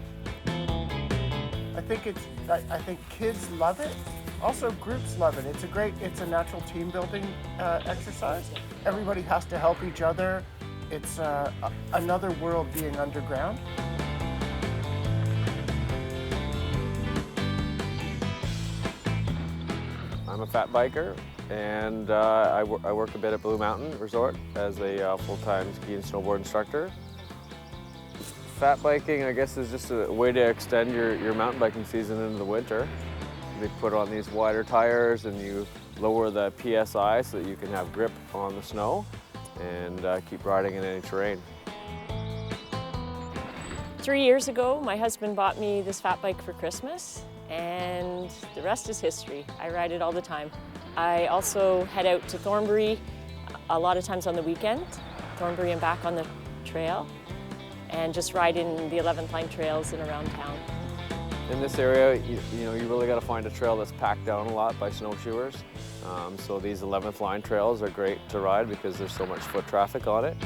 Speaker 23: I think kids love it. Also, groups love it. It's a natural team building exercise. Everybody has to help each other. It's another world being underground.
Speaker 6: I'm a fat biker, and I work a bit at Blue Mountain Resort as a full-time ski and snowboard instructor. Fat biking, I guess, is just a way to extend your mountain biking season into the winter. They put on these wider tires and you lower the PSI so that you can have grip on the snow and keep riding in any terrain.
Speaker 7: 3 years ago, my husband bought me this fat bike for Christmas, and the rest is history. I ride it all the time. I also head out to Thornbury a lot of times on the weekend, Thornbury and back on the trail, and just ride in the 11th line trails and around town.
Speaker 6: In this area, you really got to find a trail that's packed down a lot by snowshoers. So these 11th line trails are great to ride because there's so much foot traffic on it.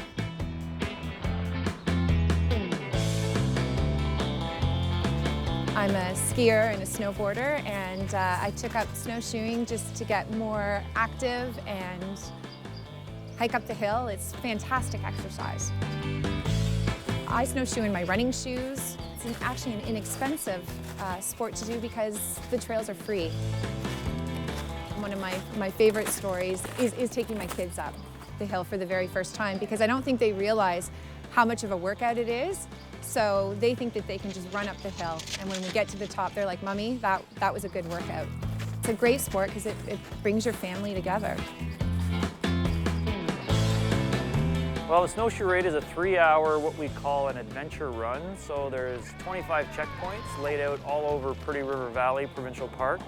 Speaker 8: I'm a skier and a snowboarder, and I took up snowshoeing just to get more active and hike up the hill. It's fantastic exercise. I snowshoe in my running shoes. It's actually an inexpensive sport to do because the trails are free. One of my favorite stories is taking my kids up the hill for the very first time, because I don't think they realize how much of a workout it is. So they think that they can just run up the hill, and when we get to the top, they're like, "Mommy, that was a good workout." It's a great sport because it brings your family together.
Speaker 9: Well, the snowshoe raid is a 3-hour, what we call an adventure run. So there's 25 checkpoints laid out all over Pretty River Valley Provincial Park,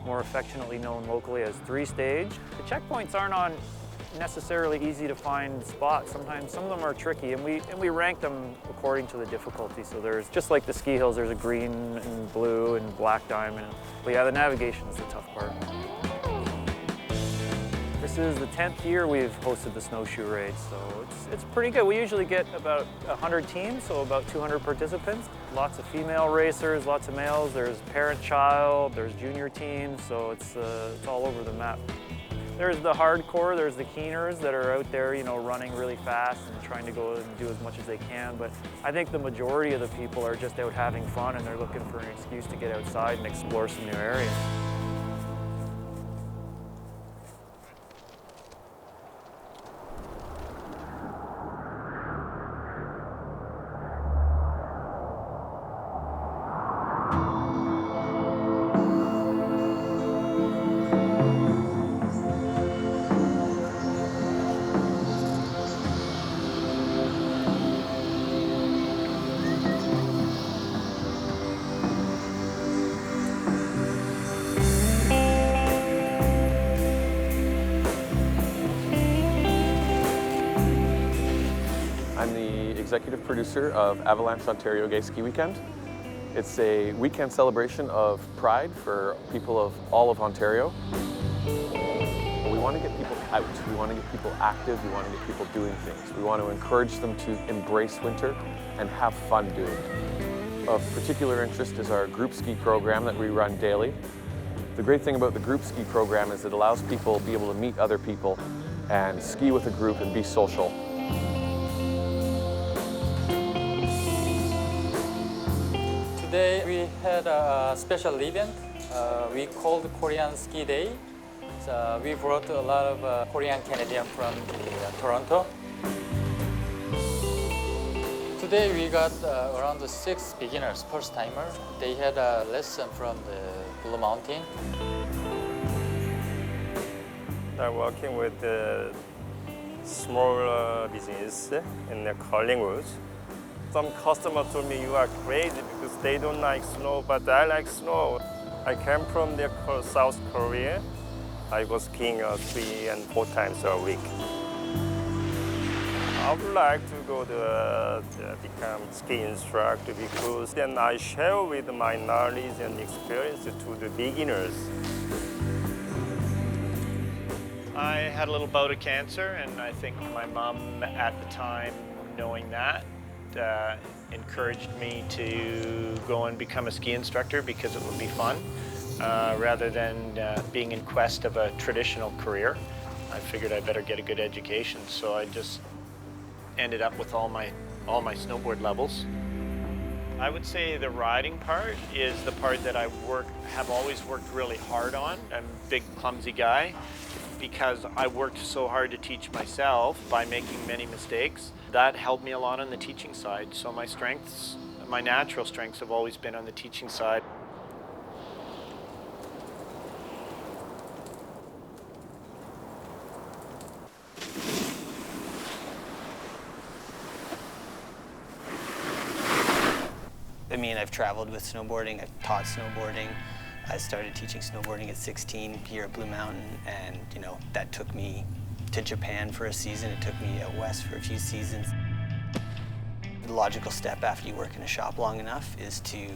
Speaker 9: more affectionately known locally as 3-stage. The checkpoints aren't on necessarily easy to find spots. Sometimes some of them are tricky, and we rank them according to the difficulty. So there's, just like the ski hills, there's a green and blue and black diamond. But yeah, the navigation is the tough part. This is the 10th year we've hosted the snowshoe raid, so it's pretty good. We usually get about 100 teams, so about 200 participants. Lots of female racers, lots of males. There's parent-child, there's junior teams, so it's all over the map. There's the hardcore, there's the keeners that are out there, running really fast and trying to go and do as much as they can. But I think the majority of the people are just out having fun, and they're looking for an excuse to get outside and explore some new areas.
Speaker 10: Executive producer of Avalanche Ontario Gay Ski Weekend. It's a weekend celebration of pride for people of all of Ontario. We want to get people out, we want to get people active, we want to get people doing things. We want to encourage them to embrace winter and have fun doing it. Of particular interest is our group ski program that we run daily. The great thing about the group ski program is it allows people to be able to meet other people and ski with a group and be social.
Speaker 25: Today we had a special event. We called Korean Ski Day. So we brought a lot of Korean Canadians from Toronto. Today we got around 6 beginners, first-timer. They had a lesson from the Blue Mountain.
Speaker 26: I'm working with the small business in the curling woods. Some customer told me you are crazy because they don't like snow, but I like snow. I came from South Korea. I was skiing 3 and 4 times a week. I would like to go to become ski instructor because then I share with my knowledge and experience to the beginners.
Speaker 1: I had a little bout of cancer, and I think my mom at the time, knowing that, encouraged me to go and become a ski instructor because it would be fun, rather than being in quest of a traditional career. I figured I better get a good education, so I just ended up with all my snowboard levels. I would say the riding part is the part that I have always worked really hard on. I'm a big, clumsy guy. Because I worked so hard to teach myself by making many mistakes, that helped me a lot on the teaching side. So my strengths, my natural strengths have always been on the teaching side.
Speaker 2: I mean, I've traveled with snowboarding, I've taught snowboarding. I started teaching snowboarding at 16 here at Blue Mountain, and you know, that took me to Japan for a season. It took me out west for a few seasons. The logical step after you work in a shop long enough is to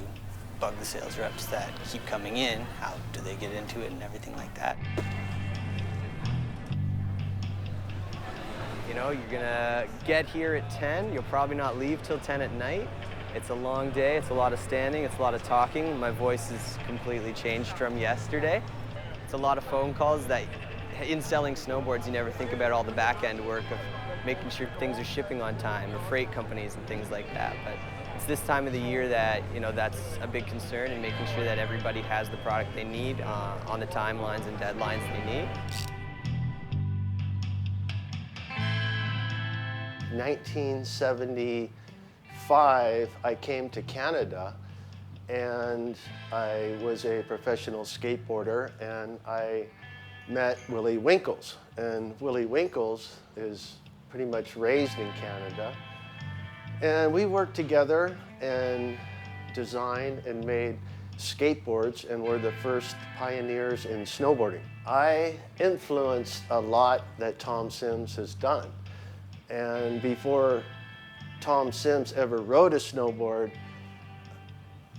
Speaker 2: bug the sales reps that keep coming in. How do they get into it and everything like that.
Speaker 3: You know, you're gonna get here at 10. You'll probably not leave till 10 at night. It's a long day, it's a lot of standing, it's a lot of talking. My voice is completely changed from yesterday. It's a lot of phone calls that, in selling snowboards, you never think about all the back end work of making sure things are shipping on time, or freight companies and things like that. But it's this time of the year that, you know, that's a big concern, and making sure that everybody has the product they need on the timelines and deadlines they need.
Speaker 24: 1975, I came to Canada, and I was a professional skateboarder, and I met Willie Winkles. And Willie Winkles is pretty much raised in Canada. And we worked together and designed and made skateboards, and were the first pioneers in snowboarding. I influenced a lot that Tom Sims has done. And before Tom Sims ever rode a snowboard,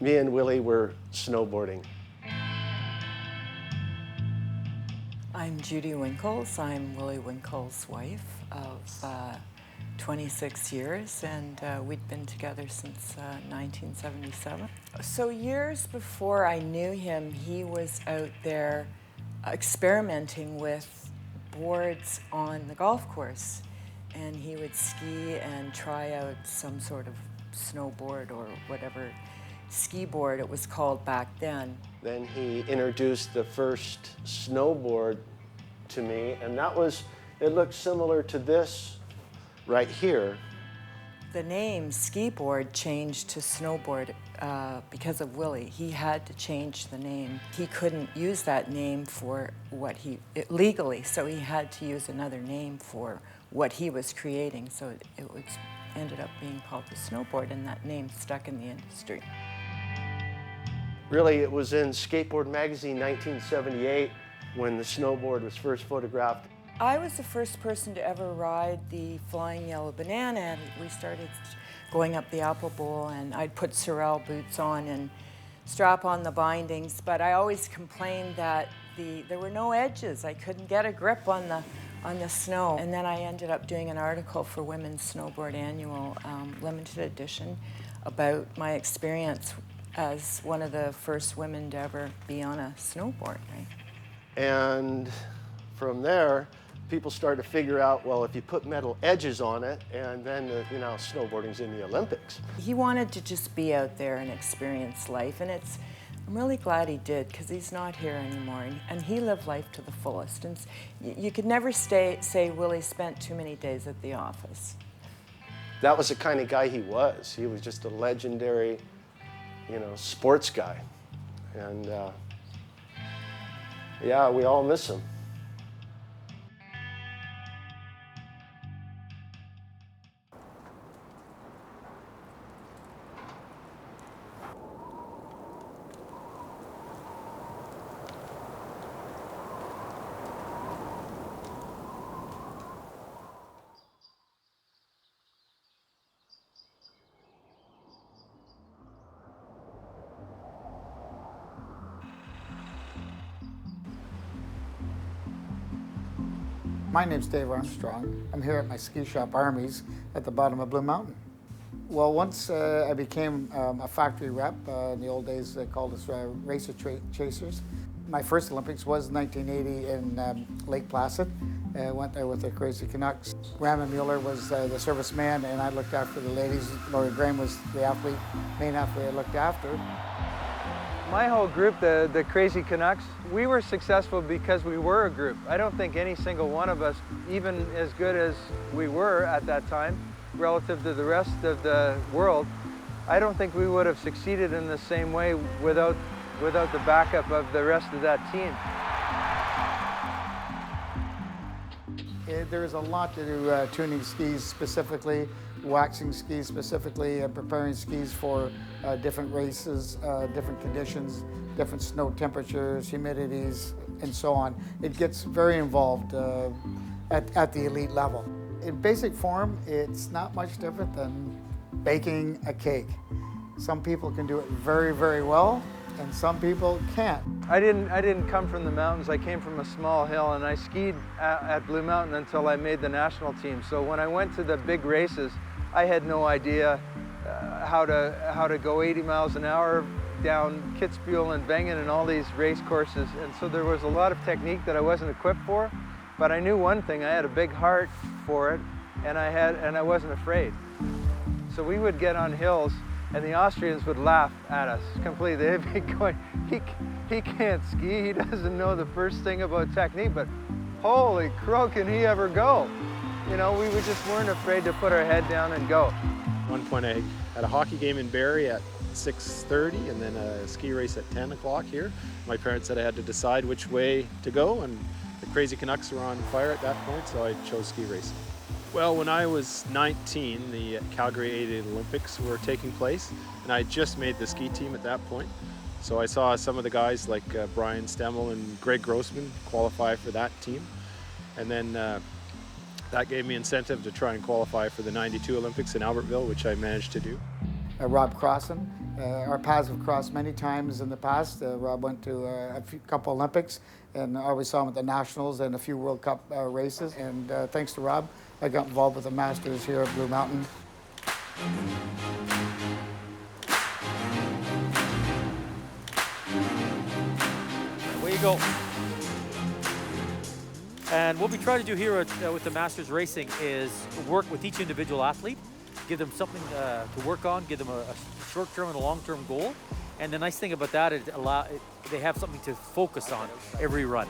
Speaker 24: me and Willie were snowboarding.
Speaker 4: I'm Judy Winkles. I'm Willie Winkles' wife of 26 years, and we'd been together since 1977. So years before I knew him, he was out there experimenting with boards on the golf course. And he would ski and try out some sort of snowboard or whatever ski board it was called back then.
Speaker 24: Then he introduced the first snowboard to me, and that was, it looked similar to this right here.
Speaker 4: The name ski board changed to snowboard because of Willie. He had to change the name. He couldn't use that name for what legally, so he had to use another name for what he was creating, so it ended up being called the snowboard, and that name stuck in the industry.
Speaker 24: Really, it was in Skateboard Magazine 1978 when the snowboard was first photographed.
Speaker 4: I was the first person to ever ride the Flying Yellow Banana, and we started going up the Apple Bowl, and I'd put Sorel boots on and strap on the bindings, but I always complained that there were no edges. I couldn't get a grip on the snow. And then I ended up doing an article for Women's Snowboard Annual, limited edition, about my experience as one of the first women to ever be on a snowboard, right?
Speaker 24: And from there, people started to figure out, well, if you put metal edges on it, and then, you know, snowboarding's in the Olympics.
Speaker 4: He wanted to just be out there and experience life, and I'm really glad he did, because he's not here anymore, and he lived life to the fullest. And you could never say Willie spent too many days at the office.
Speaker 24: That was the kind of guy he was. He was just a legendary, you know, sports guy. And yeah, we all miss him.
Speaker 5: My name's Dave Armstrong. I'm here at my ski shop, Armies, at the bottom of Blue Mountain. Well, once I became a factory rep, in the old days they called us racer chasers. My first Olympics was 1980 in Lake Placid. I went there with the Crazy Canucks. Grandma Mueller was the serviceman, and I looked after the ladies. Laurie Graham was the athlete, main athlete I looked after.
Speaker 11: My whole group, the Crazy Canucks, we were successful because we were a group. I don't think any single one of us, even as good as we were at that time, relative to the rest of the world, I don't think we would have succeeded in the same way without the backup of the rest of that team.
Speaker 5: There's a lot to do tuning skis specifically, waxing skis specifically, preparing skis for different races, different conditions, different snow temperatures, humidities, and so on. It gets very involved at the elite level. In basic form, it's not much different than baking a cake. Some people can do it very, very well, and some people can't.
Speaker 11: I didn't come from the mountains. I came from a small hill, and I skied at Blue Mountain until I made the national team. So when I went to the big races, I had no idea how to go 80 miles an hour down Kitzbühel and Wengen and all these race courses. And so there was a lot of technique that I wasn't equipped for. But I knew one thing: I had a big heart for it, and I wasn't afraid. So we would get on hills, and the Austrians would laugh at us completely. They'd be going, he can't ski, he doesn't know the first thing about technique, but holy crow, can he ever go? You know, we just weren't afraid to put our head down and go.
Speaker 12: At one point I had a hockey game in Barrie at 6:30 and then a ski race at 10 o'clock here. My parents said I had to decide which way to go, and the Crazy Canucks were on fire at that point, so I chose ski racing. Well, when I was 19, the Calgary 88 Olympics were taking place, and I just made the ski team at that point. So I saw some of the guys like Brian Stemmel and Greg Grossman qualify for that team. And then that gave me incentive to try and qualify for the 92 Olympics in Albertville, which I managed to do.
Speaker 5: Rob Crossan. Our paths have crossed many times in the past. Rob went to a couple Olympics, and I always saw him at the Nationals and a few World Cup races. And thanks to Rob, I got involved with the Masters here at Blue Mountain.
Speaker 13: Away you go. And what we try to do here with the Masters Racing is work with each individual athlete, give them something to work on, give them a short-term and a long-term goal. And the nice thing about that is they have something to focus on every run.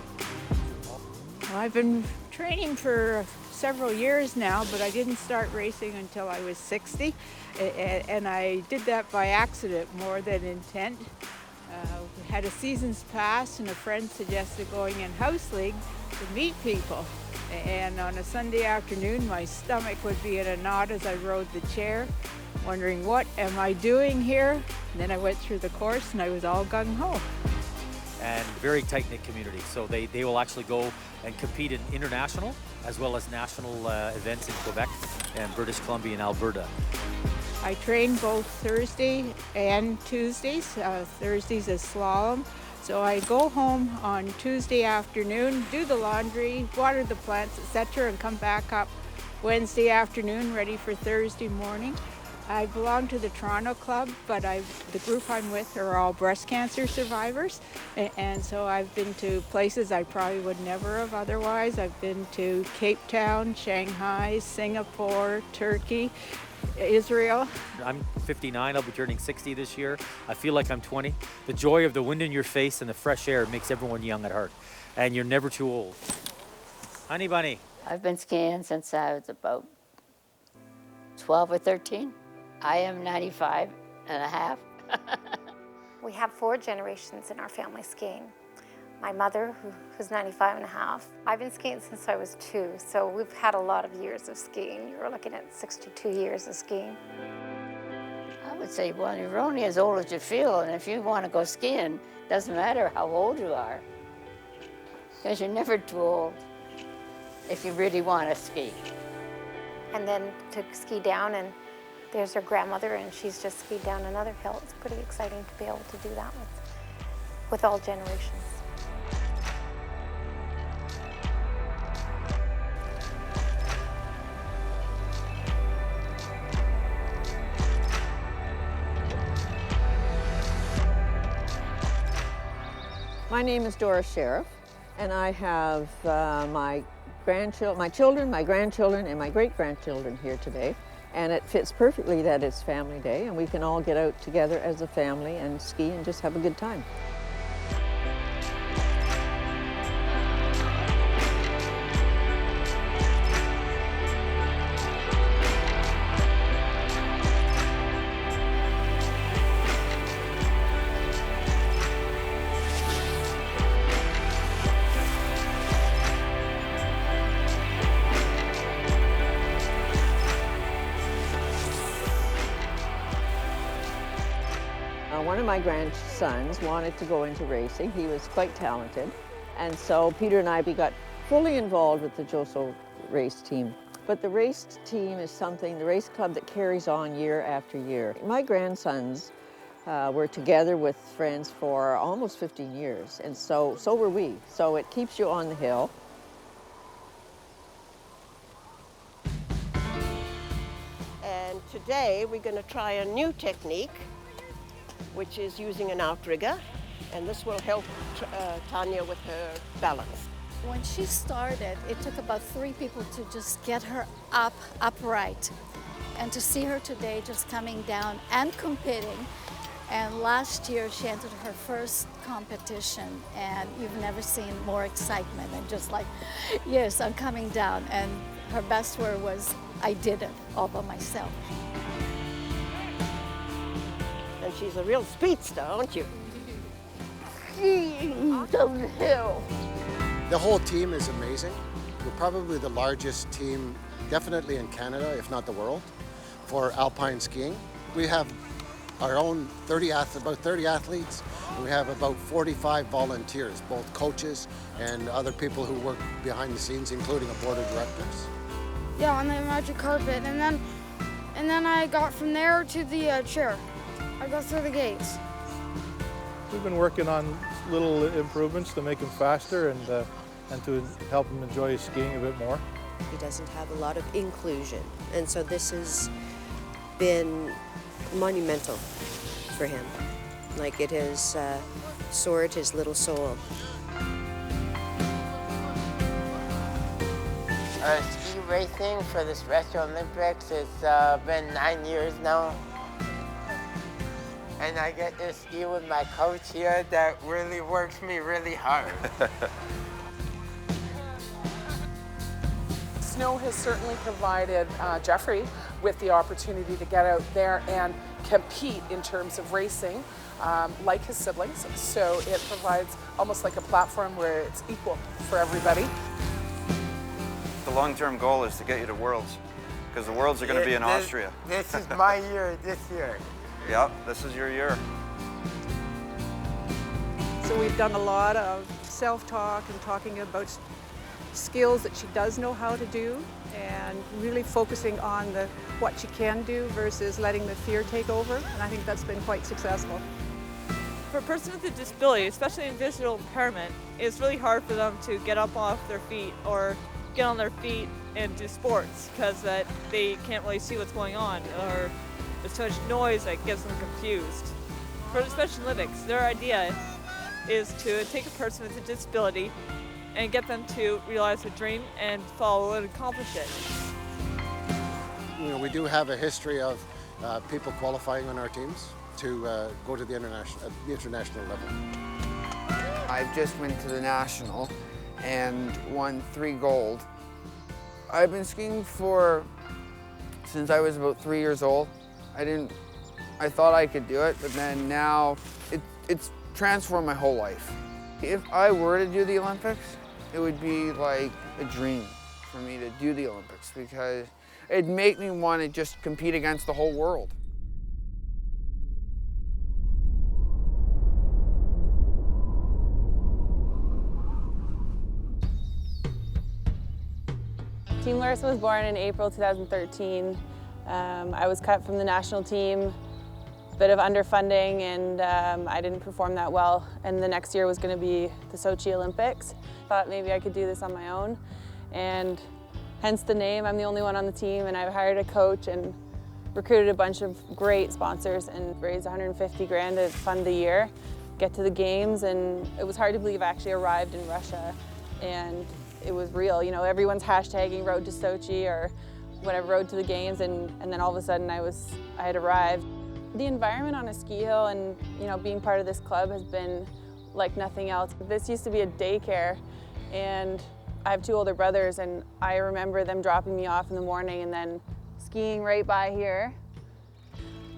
Speaker 14: I've been training for several years now, but I didn't start racing until I was 60. And I did that by accident more than intent. We had a season's pass, and a friend suggested going in house league to meet people. And on a Sunday afternoon, my stomach would be in a knot as I rode the chair, wondering, what am I doing here? And then I went through the course, and I was all gung-ho.
Speaker 13: And very tight-knit community. So they will actually go and compete in international as well as national events in Quebec and British Columbia and Alberta.
Speaker 14: I train both Thursday and Tuesdays. Thursdays is slalom. So I go home on Tuesday afternoon, do the laundry, water the plants, etc., and come back up Wednesday afternoon, ready for Thursday morning. I belong to the Toronto Club, but the group I'm with are all breast cancer survivors. And so I've been to places I probably would never have otherwise. I've been to Cape Town, Shanghai, Singapore, Turkey, Israel.
Speaker 13: I'm 59, I'll be turning 60 this year. I feel like I'm 20. The joy of the wind in your face and the fresh air makes everyone young at heart. And you're never too old. Honey bunny.
Speaker 15: I've been skiing since I was about 12 or 13. I am 95 and a half.
Speaker 27: We have 4 generations in our family skiing. My mother, who's 95 and a half. I've been skiing since I was 2, so we've had a lot of years of skiing. You're looking at 62 years of skiing.
Speaker 15: I would say, well, you're only as old as you feel, and if you want to go skiing, doesn't matter how old you are, because you're never too old if you really want to ski.
Speaker 27: And then to ski down, and there's her grandmother, and she's just skied down another hill. It's pretty exciting to be able to do that with all generations.
Speaker 16: My name is Doris Sheriff, and I have my children, my grandchildren, and my great-grandchildren here today. And it fits perfectly that it's family day, and we can all get out together as a family and ski and just have a good time. One of my grandsons wanted to go into racing. He was quite talented. And so Peter and I got fully involved with the Jozo race team. But the race team is something, the race club that carries on year after year. My grandsons were together with friends for almost 15 years, and so were we. So it keeps you on the hill.
Speaker 17: And today we're going to try a new technique, which is using an outrigger, and this will help Tanya with her balance.
Speaker 18: When she started, it took about 3 people to just get her upright. And to see her today just coming down and competing, and last year she entered her first competition, and you've never seen more excitement and just like, yes, I'm coming down. And her best word was, I did it all by myself.
Speaker 17: And she's a real speedster, aren't you? Down the hill.
Speaker 19: The whole team is amazing. We're probably the largest team, definitely in Canada, if not the world, for alpine skiing. We have our own about 30 athletes. We have about 45 volunteers, both coaches and other people who work behind the scenes, including a board of directors.
Speaker 20: Yeah, on the magic carpet, and then I got from there to the chair. I go through the gates.
Speaker 21: We've been working on little improvements to make him faster and to help him enjoy skiing a bit more.
Speaker 22: He doesn't have a lot of inclusion, and so this has been monumental for him. Like, it has soared his little soul.
Speaker 28: Ski racing for the Special Olympics, it's been 9 years now. And I get to ski with my coach here that really works me really hard.
Speaker 29: Snow has certainly provided Jeffrey with the opportunity to get out there and compete in terms of racing, like his siblings. So it provides almost like a platform where it's equal for everybody.
Speaker 30: The long-term goal is to get you to Worlds, because the Worlds are going to be in Austria.
Speaker 28: This is my year this year.
Speaker 30: Yep, this is your year.
Speaker 31: So we've done a lot of self-talk and talking about skills that she does know how to do, and really focusing on what she can do versus letting the fear take over, and I think that's been quite successful.
Speaker 32: For a person with a disability, especially in visual impairment, it's really hard for them to get up off their feet or get on their feet and do sports because they can't really see what's going on, or there's too much noise that gets them confused. For the Special Olympics, their idea is to take a person with a disability and get them to realize their dream and follow and accomplish it.
Speaker 19: You know, we do have a history of people qualifying on our teams to go to the international level.
Speaker 33: I've just went to the national and won 3 gold. I've been skiing since I was about 3 years old. I thought I could do it, but then now it's transformed my whole life. If I were to do the Olympics, it would be like a dream for me to do the Olympics, because it'd make me want to just compete against the whole world.
Speaker 34: Team Larissa was born in April 2013. I was cut from the national team, bit of underfunding, and I didn't perform that well. And the next year was going to be the Sochi Olympics. Thought maybe I could do this on my own, and hence the name. I'm the only one on the team, and I've hired a coach and recruited a bunch of great sponsors and raised 150 grand to fund the year. get to the games, and it was hard to believe I actually arrived in Russia, and it was real. You know, everyone's hashtagging Road to Sochi or whatever, Road to the Games, and then all of a sudden I had arrived. The environment on a ski hill and, you know, being part of this club has been like nothing else. This used to be a daycare, and I have 2 older brothers, and I remember them dropping me off in the morning and then skiing right by here,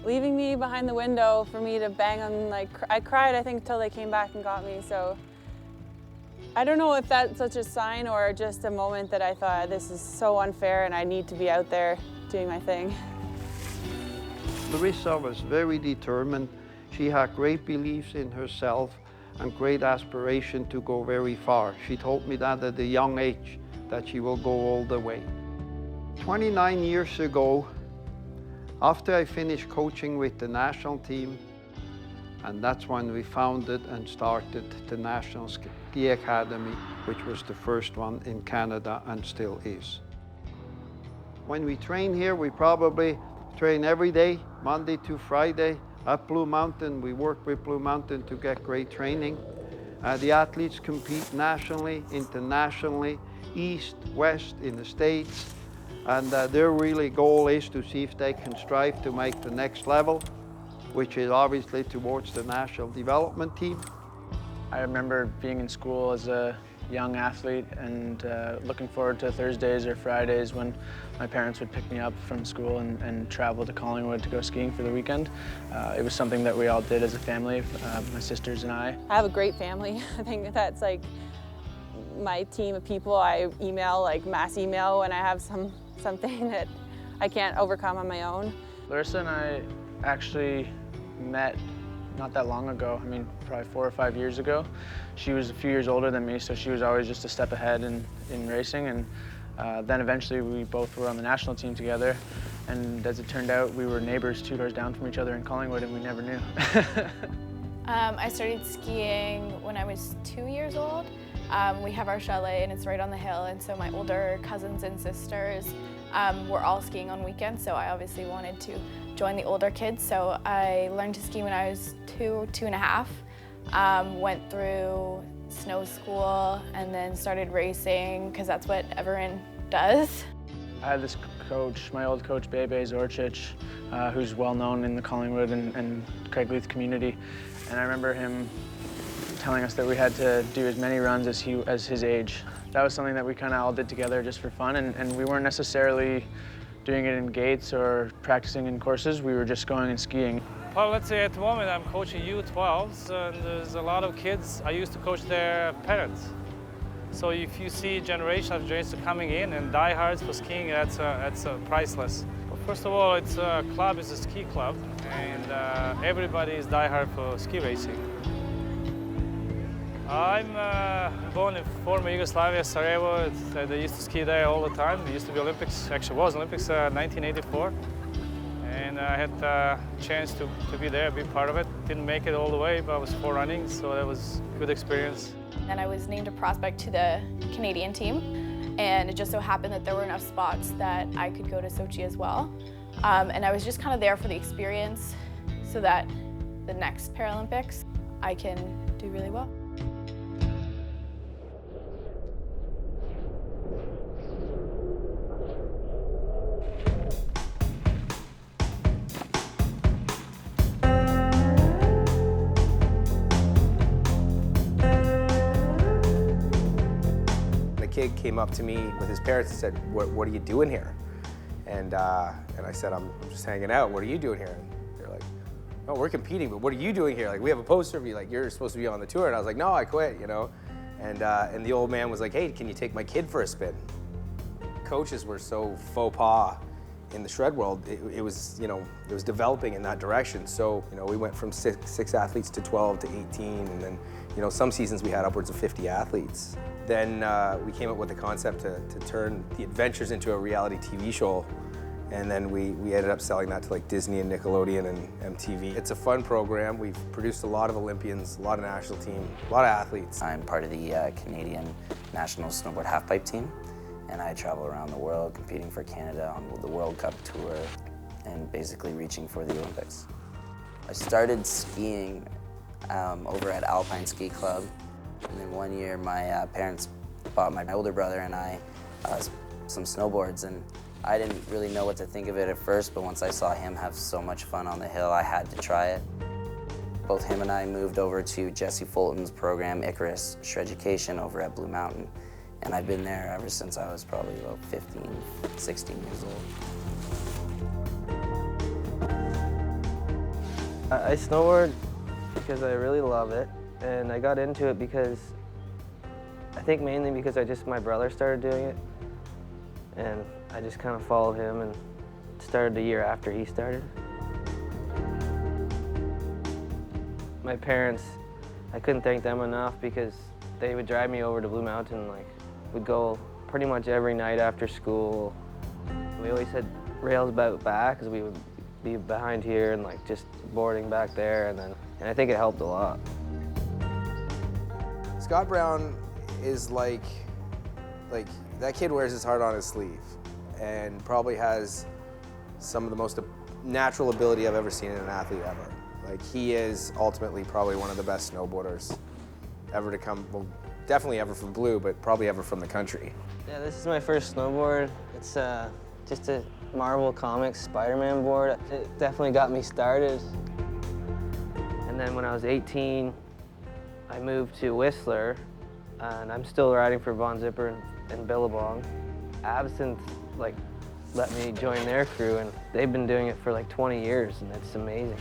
Speaker 34: leaving me behind the window for me to bang on, like, I cried, I think, until they came back and got me. So I don't know if that's such a sign or just a moment that I thought, this is so unfair and I need to be out there doing my thing.
Speaker 1: Larissa was very determined. She had great beliefs in herself and great aspiration to go very far. She told me that at a young age, that she will go all the way. 29 years ago, after I finished coaching with the national team, and that's when we founded and started the National Ski Academy, which was the first one in Canada and still is. When we train here, we probably train every day, Monday to Friday. At Blue Mountain, we work with Blue Mountain to get great training. The athletes compete nationally, internationally, east, west, in the States. And their really goal is to see if they can strive to make the next level, which is obviously towards the national development team.
Speaker 2: I remember being in school as a young athlete and looking forward to Thursdays or Fridays when my parents would pick me up from school and travel to Collingwood to go skiing for the weekend. It was something that we all did as a family, my sisters and I.
Speaker 34: I have a great family. I think that's like my team of people. I email, like mass email, when I have something that I can't overcome on my own.
Speaker 2: Larissa and I actually met not that long ago. I mean, probably 4 or 5 years ago. She was a few years older than me, so she was always just a step ahead in racing. And then eventually we both were on the national team together. And as it turned out, we were neighbors 2 doors down from each other in Collingwood, and we never knew.
Speaker 3: I started skiing when I was 2 years old. We have our chalet, and it's right on the hill, and so my older cousins and sisters were all skiing on weekends, so I obviously wanted to join the older kids. So I learned to ski when I was 2.5. Went through snow school and then started racing because that's what everyone does.
Speaker 2: I had this coach, my old coach, Bebe Zorcic, who's well known in the Collingwood and Craigleith community. And I remember him telling us that we had to do as many runs as his age. That was something that we kind of all did together just for fun, and we weren't necessarily doing it in gates or practicing in courses. We were just going and skiing.
Speaker 4: Well, let's say at the moment I'm coaching U12s, and there's a lot of kids. I used to coach their parents. So if you see a generation of racers coming in and diehards for skiing, that's priceless. But first of all, it's a club, it's a ski club, and everybody is diehard for ski racing. I'm born in former Yugoslavia, Sarajevo. They used to ski there all the time. It used to be Olympics, actually was Olympics 1984. And I had the chance to be there, be part of it. Didn't make it all the way, but I was forerunning, so that was a good experience.
Speaker 3: And I was named a prospect to the Canadian team. And it just so happened that there were enough spots that I could go to Sochi as well. And I was just kind of there for the experience so that the next Paralympics, I can do really well.
Speaker 6: Kid came up to me with his parents and said, what are you doing here? And I said, I'm just hanging out. What are you doing here? And they're like, no, we're competing, but what are you doing here? Like, we have a poster of you, like, you're supposed to be on the tour. And I was like, no, I quit, you know? And the old man was like, hey, can you take my kid for a spin? Coaches were so faux pas in the shred world. It was, you know, it was developing in that direction. So, you know, we went from six athletes to 12 to 18, and then, you know, some seasons we had upwards of 50 athletes. Then we came up with the concept to turn the adventures into a reality TV show, and then we ended up selling that to like Disney and Nickelodeon and MTV. It's a fun program. We've produced a lot of Olympians, a lot of national team, a lot of athletes.
Speaker 7: I'm part of the Canadian National Snowboard Halfpipe team, and I travel around the world competing for Canada on the World Cup Tour and basically reaching for the Olympics. I started skiing over at Alpine Ski Club. And then one year my parents bought my older brother and I some snowboards, and I didn't really know what to think of it at first, but once I saw him have so much fun on the hill, I had to try it. Both him and I moved over to Jesse Fulton's program, Icarus Shreducation, over at Blue Mountain. And I've been there ever since I was probably about 15, 16 years old.
Speaker 5: I snowboard because I really love it, and I got into it because, I think mainly because my brother started doing it, and I just kind of followed him and started the year after he started. My parents, I couldn't thank them enough because they would drive me over to Blue Mountain. Like, we'd go pretty much every night after school. We always had rails back because we would be behind here and like just boarding back there, and I think it helped a lot.
Speaker 6: Scott Brown is like that kid wears his heart on his sleeve and probably has some of the most natural ability I've ever seen in an athlete ever. Like, he is ultimately probably one of the best snowboarders ever to come, well, definitely ever from Blue, but probably ever from the country.
Speaker 5: Yeah, this is my first snowboard. It's just a Marvel Comics Spider-Man board. It definitely got me started. And then when I was 18, I moved to Whistler, and I'm still riding for Von Zipper and Billabong. Absinthe let me join their crew, and they've been doing it for like 20 years, and it's amazing.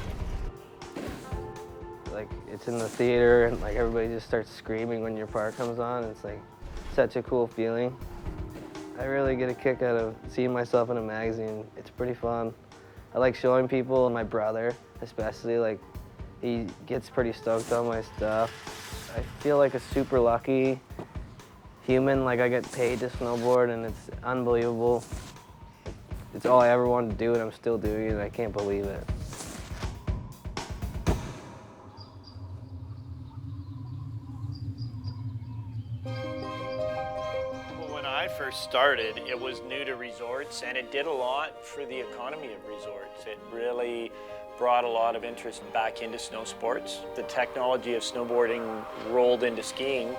Speaker 5: Like, it's in the theater, and like everybody just starts screaming when your part comes on. It's like such a cool feeling. I really get a kick out of seeing myself in a magazine. It's pretty fun. I like showing people, and my brother especially, like, he gets pretty stoked on my stuff. I feel like a super lucky human. Like, I get paid to snowboard, and it's unbelievable. It's all I ever wanted to do, and I'm still doing it, and I can't believe it.
Speaker 8: When I first started, it was new to resorts, and it did a lot for the economy of resorts. It really brought a lot of interest back into snow sports. The technology of snowboarding rolled into skiing.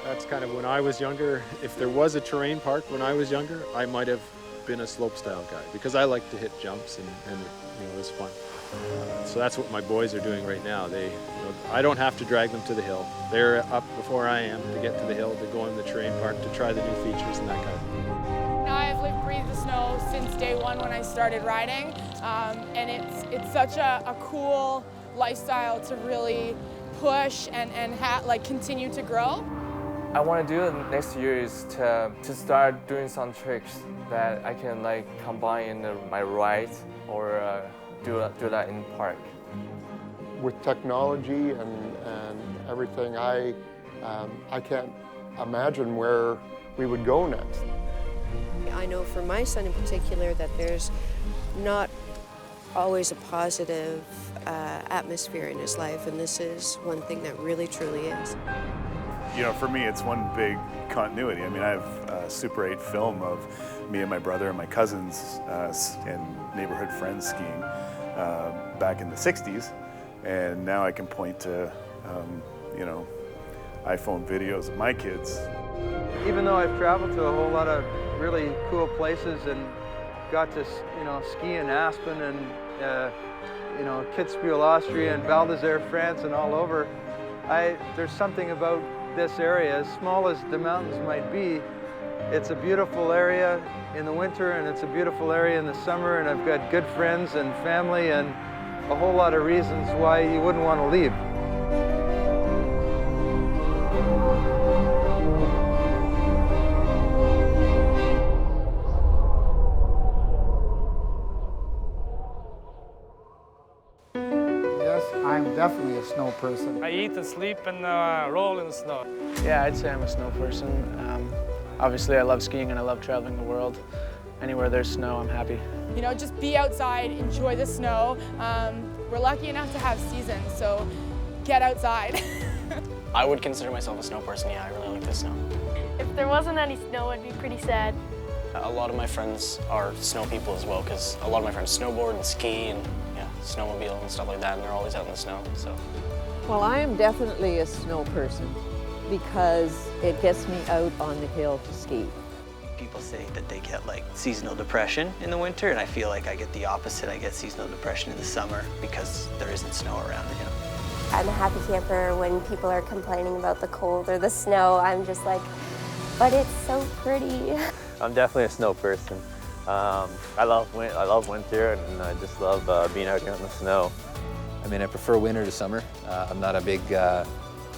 Speaker 9: That's kind of when I was younger. If there was a terrain park when I was younger, I might have been a slopestyle guy because I like to hit jumps and it was fun. So that's what my boys are doing right now. I don't have to drag them to the hill. They're up before I am to get to the hill, to go in the terrain park, to try the new features and that kind of thing.
Speaker 10: I've lived, breathed the snow since day one when I started riding, and it's such a cool lifestyle to really push and continue to grow.
Speaker 11: I want to do the next year is to start doing some tricks that I can combine in my ride or do that in the park.
Speaker 12: With technology and everything, I can't imagine where we would go next.
Speaker 22: I know for my son in particular that there's not always a positive atmosphere in his life, and this is one thing that really truly is.
Speaker 13: You know, for me, it's one big continuity. I mean, I have a Super 8 film of me and my brother and my cousins and neighborhood friends skiing back in the 60s, and now I can point to, iPhone videos of my kids.
Speaker 1: Even though I've traveled to a whole lot of really cool places and got to, ski in Aspen and, Kitzbühel, Austria and Val d'Isère, France and all over, there's something about this area, as small as the mountains might be, it's a beautiful area in the winter and it's a beautiful area in the summer, and I've got good friends and family and a whole lot of reasons why you wouldn't want to leave.
Speaker 14: I'm definitely a snow person.
Speaker 4: I eat and sleep and roll in the snow.
Speaker 2: Yeah, I'd say I'm a snow person. Obviously, I love skiing and I love traveling the world. Anywhere there's snow, I'm happy.
Speaker 10: Just be outside, enjoy the snow. We're lucky enough to have seasons, so get outside.
Speaker 34: I would consider myself a snow person, yeah, I really like the snow.
Speaker 15: If there wasn't any snow, I'd be pretty sad.
Speaker 34: A lot of my friends are snow people as well, because a lot of my friends snowboard and ski and snowmobile and stuff like that, and they're always out in the snow, so
Speaker 16: Well, I am definitely a snow person because it gets me out on the hill to ski.
Speaker 17: People say that they get like seasonal depression in the winter, and I feel like I get the opposite. I get seasonal depression in the summer because there isn't snow around, you know.
Speaker 18: I'm a happy camper when people are complaining about the cold or the snow. I'm just like, but it's so pretty.
Speaker 20: I'm definitely a snow person. I love winter, and I just love being out here on the snow.
Speaker 21: I mean, I prefer winter to summer. I'm not a big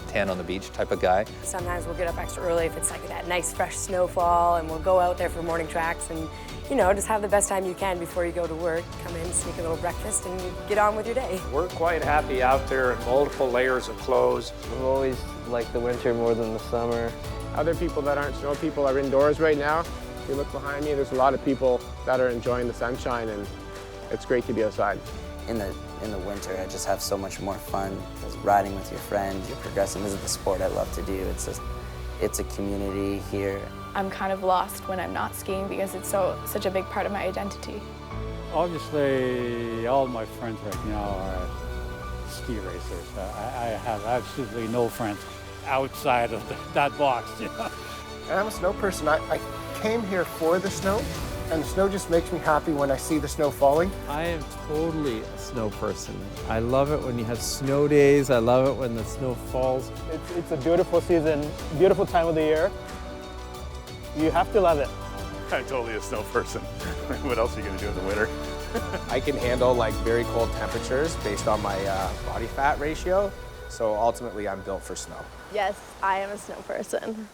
Speaker 21: tan on the beach type of guy.
Speaker 23: Sometimes we'll get up extra early if it's like that nice fresh snowfall, and we'll go out there for morning tracks and, you know, just have the best time you can before you go to work. Come in, sneak a little breakfast, and get on with your day.
Speaker 24: We're quite happy out there in multiple layers of clothes.
Speaker 5: I've always liked the winter more than the summer.
Speaker 2: Other people that aren't snow people are indoors right now. If you look behind me, there's a lot of people that are enjoying the sunshine, and it's great to be outside.
Speaker 7: In the winter, I just have so much more fun. Because riding with your friends, you're progressing. This is the sport I love to do. It's a community here.
Speaker 3: I'm kind of lost when I'm not skiing because it's such a big part of my identity.
Speaker 25: Obviously, all my friends right now are ski racers. I have absolutely no friends outside of that box. You know?
Speaker 26: I'm a snow person. I came here for the snow, and the snow just makes me happy when I see the snow falling.
Speaker 27: I am totally a snow person. I love it when you have snow days. I love it when the snow falls.
Speaker 2: It's a beautiful season, beautiful time of the year. You have to love it.
Speaker 13: I'm totally a snow person. What else are you going to do in the winter?
Speaker 6: I can handle like very cold temperatures based on my body fat ratio. So ultimately, I'm built for snow.
Speaker 15: Yes, I am a snow person.